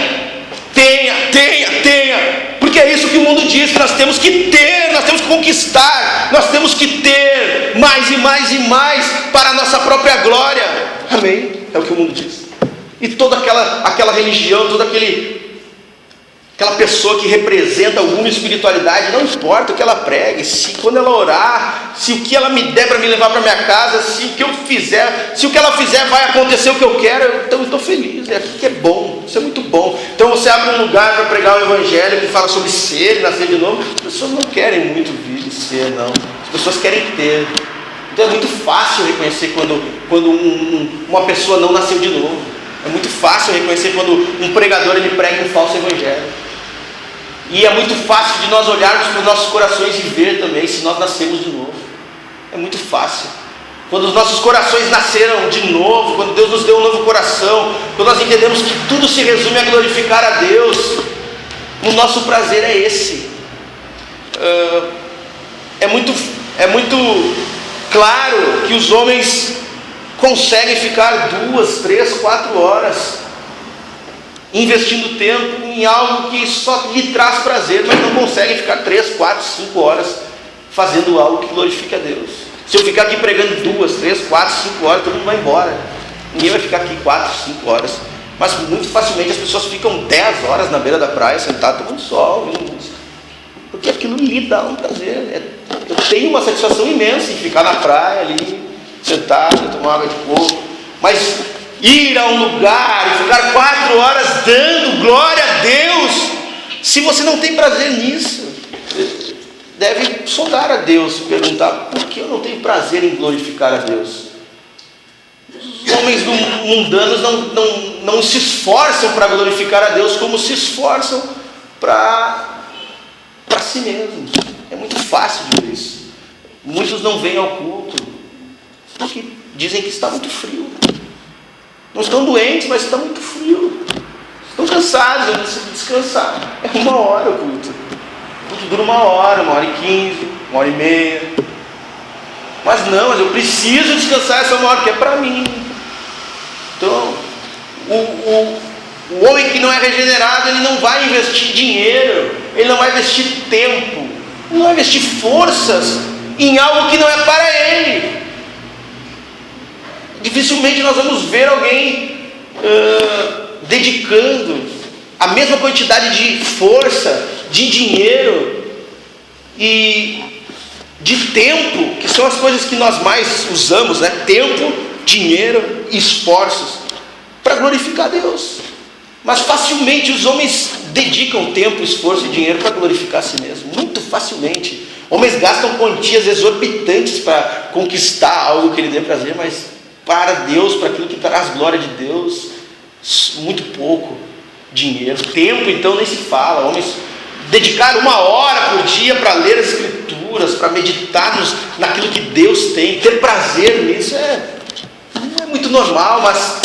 tenha, porque é isso que o mundo diz, que nós temos que ter, nós temos que conquistar, nós temos que ter mais e mais e mais para a nossa própria glória. Amém? É o que o mundo diz. E toda aquela religião, toda aquela pessoa que representa alguma espiritualidade, não importa o que ela pregue, se quando ela orar, se o que ela me der para me levar para minha casa, se o que eu fizer, se o que ela fizer vai acontecer o que eu quero, então eu estou feliz, é aqui que é bom, isso é muito bom. Então você abre um lugar para pregar o evangelho que fala sobre ser e nascer de novo, as pessoas não querem muito vir e ser, não, as pessoas querem ter. Então é muito fácil reconhecer quando uma pessoa não nasceu de novo, é muito fácil reconhecer quando um pregador ele prega um falso evangelho. E é muito fácil de nós olharmos para os nossos corações e ver também se nós nascemos de novo. É muito fácil. Quando os nossos corações nasceram de novo, quando Deus nos deu um novo coração, quando nós entendemos que tudo se resume a glorificar a Deus, o nosso prazer é esse. É muito claro que os homens conseguem ficar 2, 3, 4 horas investindo tempo em algo que só lhe traz prazer, mas não consegue ficar 3, 4, 5 horas fazendo algo que glorifique a Deus. Se eu ficar aqui pregando 2, 3, 4, 5 horas, todo mundo vai embora. Ninguém vai ficar aqui 4, 5 horas. Mas muito facilmente as pessoas ficam 10 horas na beira da praia, sentado tomando sol, ouvindo música. Porque aquilo lhe dá um prazer. Eu tenho uma satisfação imensa em ficar na praia ali, sentado, tomar água de coco. Mas ir a um lugar e ficar 4 horas dando glória a Deus, se você não tem prazer nisso, deve sondar a Deus, perguntar: por que eu não tenho prazer em glorificar a Deus? Os homens mundanos não se esforçam para glorificar a Deus como se esforçam para si mesmos. É muito fácil de ver isso. Muitos não vêm ao culto porque dizem que está muito frio. Não estão doentes, mas está muito frio. Estão cansados, eu preciso descansar. É 1 hora o culto. O culto dura 1 hora, 1h15, 1h30. Mas não, mas eu preciso descansar essa 1 hora, que é para mim. Então, o homem que não é regenerado, ele não vai investir dinheiro, ele não vai investir tempo, ele não vai investir forças em algo que não é para ele. Dificilmente nós vamos ver alguém dedicando a mesma quantidade de força, de dinheiro e de tempo, que são as coisas que nós mais usamos, né? Tempo, dinheiro e esforços para glorificar a Deus. Mas facilmente os homens dedicam tempo, esforço e dinheiro para glorificar a si mesmos, muito facilmente. Homens gastam quantias exorbitantes para conquistar algo que lhe dê prazer, mas para Deus, para aquilo que traz glória de Deus, muito pouco dinheiro. Tempo então nem se fala. Homens dedicar 1 hora por dia para ler as Escrituras, para meditar naquilo que Deus tem, ter prazer nisso é muito normal. Mas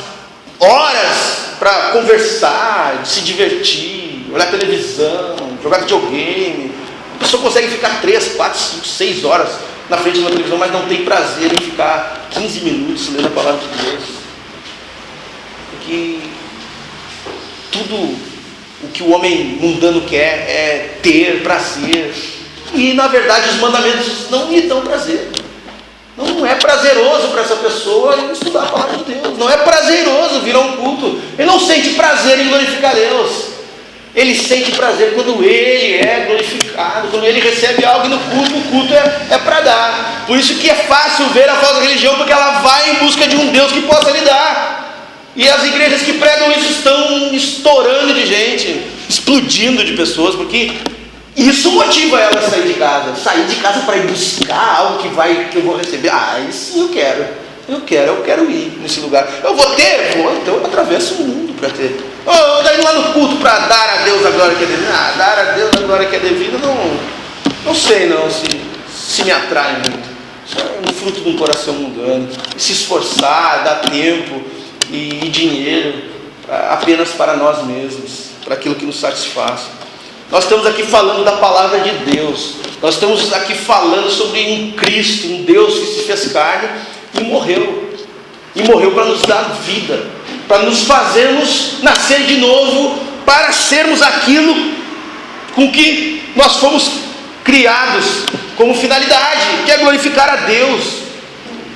horas para conversar, se divertir, olhar televisão, jogar videogame, a pessoa consegue ficar 3, 4, 5, 6 horas na frente de uma televisão, mas não tem prazer em ficar 15 minutos lendo a palavra de Deus. Porque tudo o que o homem mundano quer é ter prazer, e na verdade os mandamentos não lhe dão prazer. Não é prazeroso para essa pessoa estudar a palavra de Deus, não é prazeroso vir a um culto, ele não sente prazer em glorificar a Deus. Ele sente prazer quando ele é glorificado, quando ele recebe algo no culto. O culto é para dar. Por isso que é fácil ver a falsa religião, porque ela vai em busca de um Deus que possa lhe dar. E as igrejas que pregam isso estão estourando de gente, explodindo de pessoas, porque isso motiva ela a sair de casa. Sair de casa para ir buscar algo que eu vou receber. Isso eu quero ir nesse lugar. Eu vou ter? Vou, então eu atravesso o mundo para ter. Eu estou indo lá no culto para dar a Deus a glória que é devida. Dar a Deus a glória que é devida, não sei não se me atrai muito. Isso é um fruto de um coração mundano. E se esforçar, dar tempo e dinheiro apenas para nós mesmos, para aquilo que nos satisfaz. Nós estamos aqui falando da palavra de Deus. Nós estamos aqui falando sobre um Cristo, um Deus que se fez carne e morreu. E morreu para nos dar vida, para nos fazermos nascer de novo para sermos aquilo com que nós fomos criados como finalidade, que é glorificar a Deus.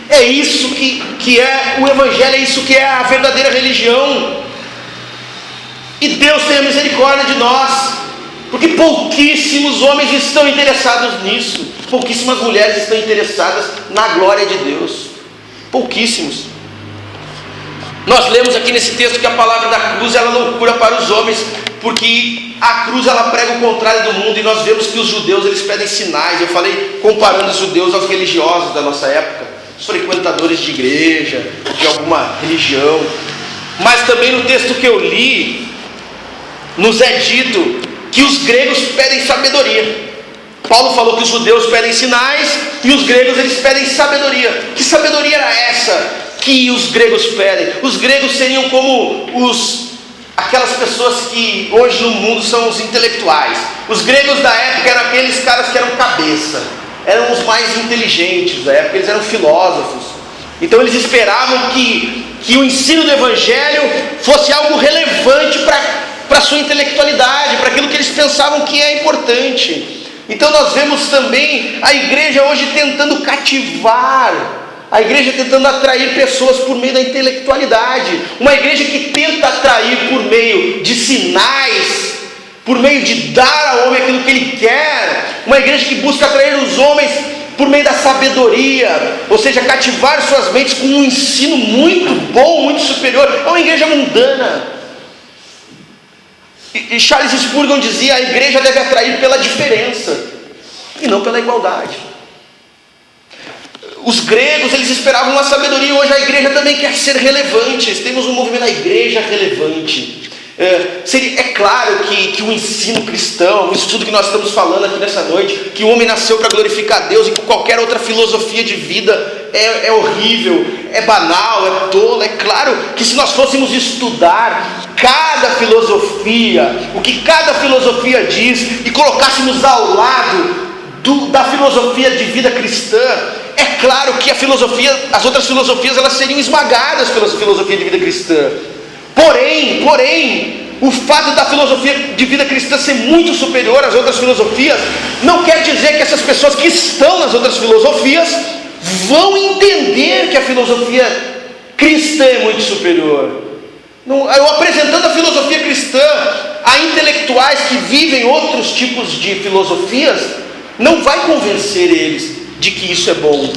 É isso que é o Evangelho, é isso que é a verdadeira religião. E Deus tenha misericórdia de nós, porque pouquíssimos homens estão interessados nisso, pouquíssimas mulheres estão interessadas na glória de Deus, pouquíssimos. Nós lemos aqui nesse texto que a palavra da cruz ela é loucura para os homens, porque a cruz ela prega o contrário do mundo, e nós vemos que os judeus eles pedem sinais. Eu falei comparando os judeus aos religiosos da nossa época, os frequentadores de igreja, de alguma religião. Mas também no texto que eu li, nos é dito que os gregos pedem sabedoria. Paulo falou que os judeus pedem sinais e os gregos eles pedem sabedoria. Que sabedoria era essa que os gregos pedem? Os gregos seriam como aquelas pessoas que hoje no mundo são os intelectuais. Os gregos da época eram aqueles caras que eram cabeça, eram os mais inteligentes da época, eles eram filósofos. Então eles esperavam que o ensino do Evangelho fosse algo relevante para a sua intelectualidade, para aquilo que eles pensavam que é importante. Então nós vemos também a igreja hoje tentando cativar, a igreja tentando atrair pessoas por meio da intelectualidade, uma igreja que tenta atrair por meio de sinais, por meio de dar ao homem aquilo que ele quer, uma igreja que busca atrair os homens por meio da sabedoria, ou seja, cativar suas mentes com um ensino muito bom, muito superior. É uma igreja mundana. E Charles Spurgeon dizia: a igreja deve atrair pela diferença e não pela igualdade. Os gregos eles esperavam uma sabedoria, hoje a igreja também quer ser relevante. Temos um movimento da igreja relevante. É claro que o ensino cristão, isso tudo que nós estamos falando aqui nessa noite, que o homem nasceu para glorificar a Deus, e que qualquer outra filosofia de vida é horrível, é banal, é tola. É claro que se nós fôssemos estudar cada filosofia, o que cada filosofia diz, e colocássemos ao lado da filosofia de vida cristã, é claro que as outras filosofias elas seriam esmagadas pela filosofia de vida cristã. Porém, o fato da filosofia de vida cristã ser muito superior às outras filosofias, não quer dizer que essas pessoas que estão nas outras filosofias vão entender que a filosofia cristã é muito superior. Eu apresentando a filosofia cristã a intelectuais que vivem outros tipos de filosofias, não vai convencer eles de que isso é bom,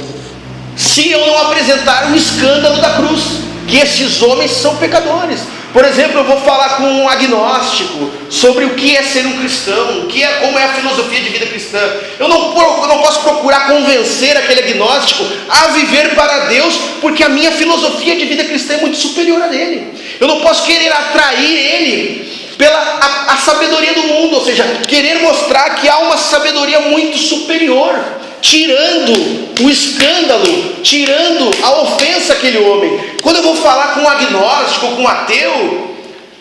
se eu não apresentar o escândalo da cruz, que esses homens são pecadores. Por exemplo, eu vou falar com um agnóstico sobre o que é ser um cristão, como é a filosofia de vida cristã. Eu não posso procurar convencer aquele agnóstico a viver para Deus, porque a minha filosofia de vida cristã é muito superior à dele. Eu não posso querer atrair ele pela a sabedoria do mundo, ou seja, querer mostrar que há uma sabedoria muito superior, tirando o escândalo, tirando a ofensa àquele homem. Quando eu vou falar com um agnóstico, com um ateu,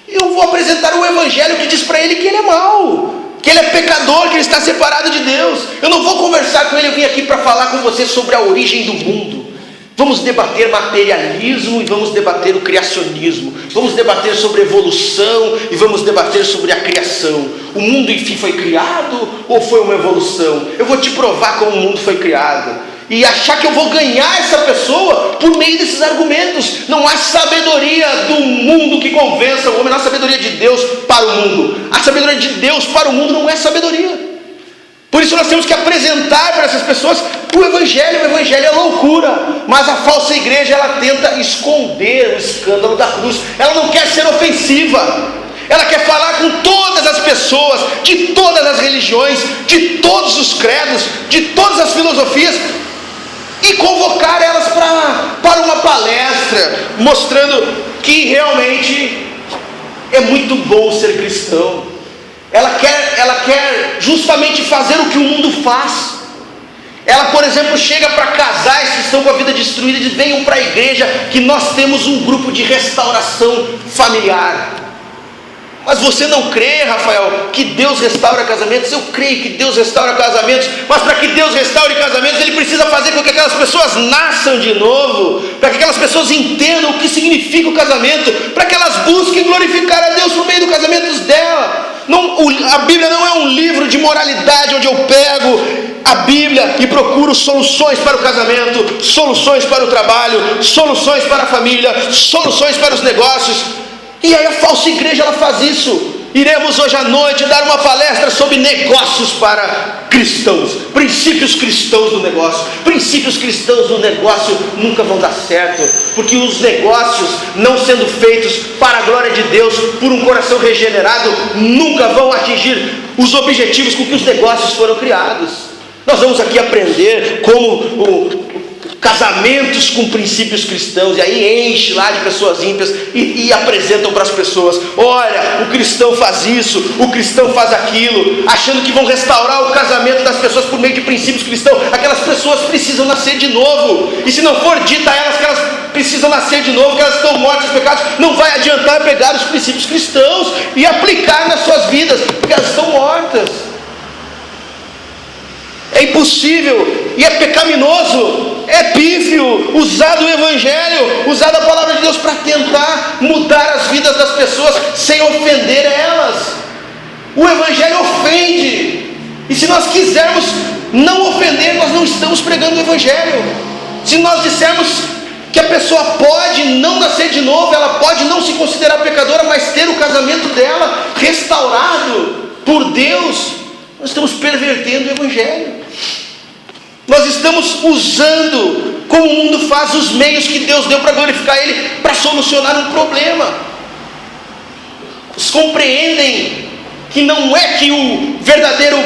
eu vou apresentar o Evangelho que diz para ele que ele é mau, que ele é pecador, que ele está separado de Deus. Eu não vou conversar com ele: eu vim aqui para falar com você sobre a origem do mundo. Vamos debater materialismo e vamos debater o criacionismo. Vamos debater sobre evolução e vamos debater sobre a criação. O mundo, enfim, foi criado ou foi uma evolução? Eu vou te provar como o mundo foi criado. E achar que eu vou ganhar essa pessoa por meio desses argumentos. Não há sabedoria do mundo que convença o homem, não há sabedoria de Deus para o mundo. A sabedoria de Deus para o mundo não é sabedoria. Por isso nós temos que apresentar para essas pessoas o Evangelho. O Evangelho é loucura, mas a falsa igreja ela tenta esconder o escândalo da cruz. Ela não quer ser ofensiva, ela quer falar com todas as pessoas, de todas as religiões, de todos os credos, de todas as filosofias, e convocar elas para uma palestra, mostrando que realmente é muito bom ser cristão. Ela quer justamente fazer o que o mundo faz. Ela, por exemplo, chega para casais que estão com a vida destruída e diz: venham para a igreja que nós temos um grupo de restauração familiar. Mas você não crê, Rafael, que Deus restaura casamentos? Eu creio que Deus restaura casamentos, mas para que Deus restaure casamentos, Ele precisa fazer com que aquelas pessoas nasçam de novo, para que aquelas pessoas entendam o que significa o casamento, para que elas busquem glorificar a Deus por meio do casamento dela. A Bíblia não é um livro de moralidade, onde eu pego a Bíblia e procuro soluções para o casamento, soluções para o trabalho, soluções para a família, soluções para os negócios. E aí a falsa igreja, ela faz isso. Iremos hoje à noite dar uma palestra sobre negócios para cristãos, princípios cristãos do negócio. Princípios cristãos do negócio nunca vão dar certo, porque os negócios, não sendo feitos para a glória de Deus, por um coração regenerado, nunca vão atingir os objetivos com que os negócios foram criados. Nós vamos aqui aprender como casamentos com princípios cristãos, e aí enche lá de pessoas ímpias e apresentam para as pessoas: olha, o cristão faz isso, o cristão faz aquilo, achando que vão restaurar o casamento das pessoas por meio de princípios cristãos. Aquelas pessoas precisam nascer de novo, e se não for dita a elas que elas precisam nascer de novo, que elas estão mortas nos pecados, não vai adiantar pegar os princípios cristãos e aplicar nas suas vidas, porque elas estão mortas. É impossível e é pecaminoso, é pífio usar do Evangelho, usar da palavra de Deus para tentar mudar as vidas das pessoas sem ofender elas. O Evangelho ofende, e se nós quisermos não ofender, nós não estamos pregando o Evangelho. Se nós dissermos que a pessoa pode não nascer de novo, ela pode não se considerar pecadora, mas ter o casamento dela restaurado por Deus, nós estamos pervertendo o Evangelho. Nós estamos usando, como o mundo faz, os meios que Deus deu para glorificar Ele, para solucionar um problema. Eles compreendem que não é que o verdadeiro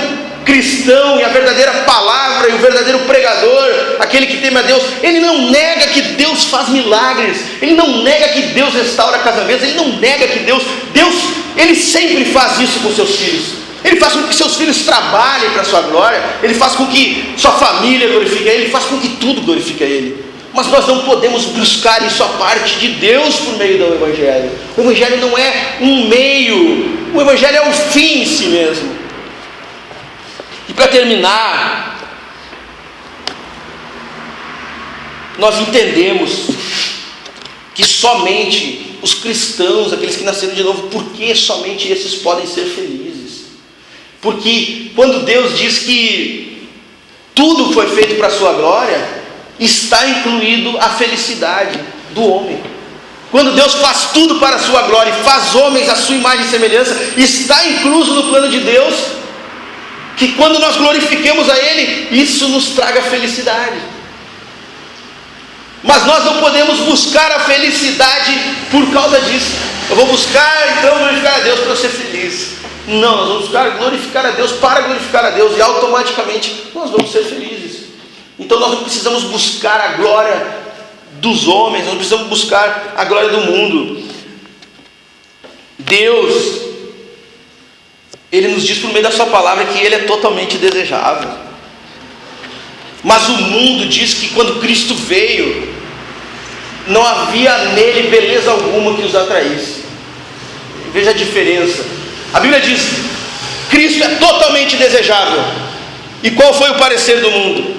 cristão e a verdadeira palavra e o verdadeiro pregador, aquele que teme a Deus, ele não nega que Deus faz milagres, ele não nega que Deus restaura casamentos, ele não nega que Deus, ele sempre faz isso com seus filhos. Ele faz com que seus filhos trabalhem para a sua glória, Ele faz com que sua família glorifique a Ele, Ele faz com que tudo glorifique a Ele. Mas nós não podemos buscar isso à parte de Deus por meio do Evangelho. O Evangelho não é um meio, o Evangelho é o fim em si mesmo. E para terminar, nós entendemos que somente os cristãos, aqueles que nasceram de novo, por que somente esses podem ser felizes? Porque quando Deus diz que tudo foi feito para a sua glória, está incluído a felicidade do homem. Quando Deus faz tudo para a sua glória e faz homens à sua imagem e semelhança, está incluso no plano de Deus que quando nós glorifiquemos a Ele, isso nos traga felicidade. Mas nós não podemos buscar a felicidade por causa disso. Eu vou buscar então glorificar a Deus para eu ser feliz. Não, nós vamos buscar glorificar a Deus para glorificar a Deus, e automaticamente nós vamos ser felizes. Então nós não precisamos buscar a glória dos homens, nós não precisamos buscar a glória do mundo. Deus, Ele nos diz por meio da sua palavra que Ele é totalmente desejável. Mas o mundo diz que quando Cristo veio, não havia nele beleza alguma que os atraísse. Veja a diferença. A Bíblia diz: Cristo é totalmente desejável. E qual foi o parecer do mundo?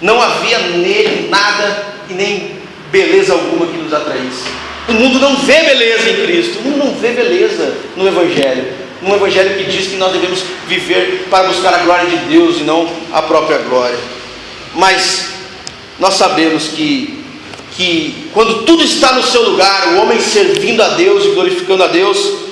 Não havia nele nada e nem beleza alguma que nos atraísse. O mundo não vê beleza em Cristo, o mundo não vê beleza no Evangelho. Um Evangelho que diz que nós devemos viver para buscar a glória de Deus e não a própria glória. Mas nós sabemos que quando tudo está no seu lugar, o homem servindo a Deus e glorificando a Deus,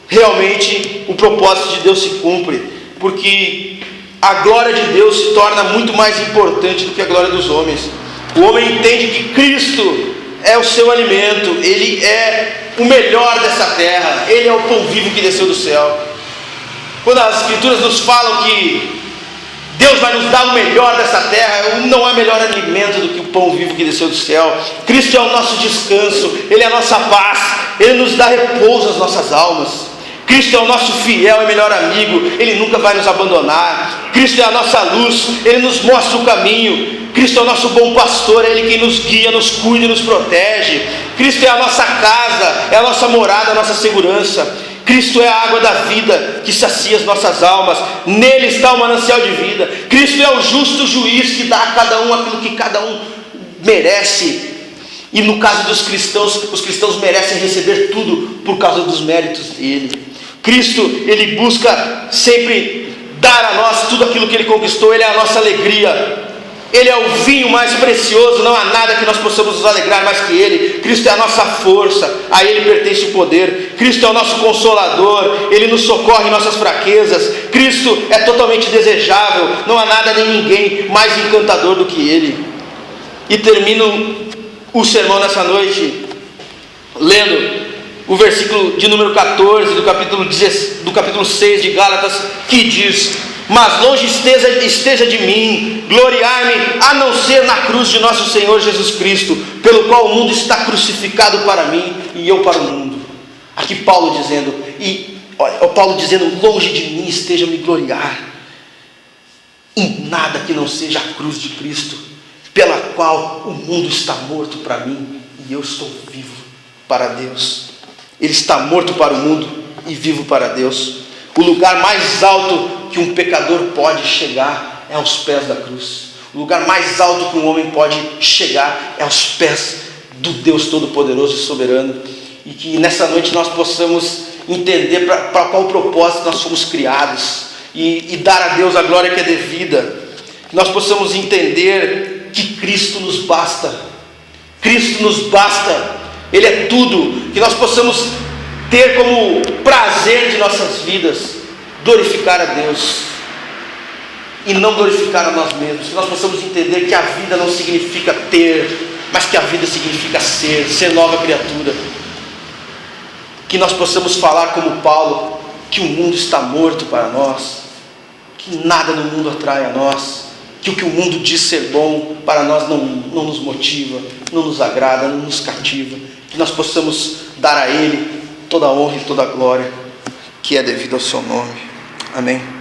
realmente o propósito de Deus se cumpre, porque a glória de Deus se torna muito mais importante do que a glória dos homens. O homem entende que Cristo é o seu alimento, Ele é o melhor dessa terra, Ele é o pão vivo que desceu do céu. Quando as Escrituras nos falam que Deus vai nos dar o melhor dessa terra, não há melhor alimento do que o pão vivo que desceu do céu. Cristo é o nosso descanso, Ele é a nossa paz, Ele nos dá repouso às nossas almas. Cristo é o nosso fiel e melhor amigo, Ele nunca vai nos abandonar. Cristo é a nossa luz, Ele nos mostra o caminho. Cristo é o nosso bom pastor, é Ele quem nos guia, nos cuida e nos protege. Cristo é a nossa casa, é a nossa morada, a nossa segurança. Cristo é a água da vida que sacia as nossas almas. Nele está o manancial de vida. Cristo é o justo juiz que dá a cada um aquilo que cada um merece. E no caso dos cristãos, os cristãos merecem receber tudo por causa dos méritos dele. Cristo, ele busca sempre dar a nós tudo aquilo que ele conquistou. Ele é a nossa alegria. Ele é o vinho mais precioso. Não há nada que nós possamos nos alegrar mais que ele. Cristo é a nossa força, a ele pertence o poder. Cristo é o nosso consolador, ele nos socorre em nossas fraquezas. Cristo é totalmente desejável. Não há nada nem ninguém mais encantador do que ele. E termino o sermão nessa noite lendo o versículo de número 14 do capítulo 6 de Gálatas, que diz: mas longe esteja de mim gloriar-me, a não ser na cruz de nosso Senhor Jesus Cristo, pelo qual o mundo está crucificado para mim e eu para o mundo. Aqui Paulo dizendo, longe de mim esteja me gloriar em nada que não seja a cruz de Cristo, pela qual o mundo está morto para mim e eu estou vivo para Deus. Ele está morto para o mundo e vivo para Deus. O lugar mais alto que um pecador pode chegar é aos pés da cruz. O lugar mais alto que um homem pode chegar é aos pés do Deus Todo-Poderoso e Soberano. E que nessa noite nós possamos entender para qual propósito nós fomos criados e dar a Deus a glória que é devida. Que nós possamos entender que Cristo nos basta. Cristo nos basta. Ele é tudo. Que nós possamos ter como prazer de nossas vidas glorificar a Deus e não glorificar a nós mesmos. Que nós possamos entender que a vida não significa ter, mas que a vida significa ser nova criatura. Que nós possamos falar como Paulo, que o mundo está morto para nós, que nada no mundo atrai a nós, que o que o mundo diz ser bom para nós não nos motiva, não nos agrada, não nos cativa. Que nós possamos dar a Ele toda a honra e toda a glória que é devida ao seu nome. Amém.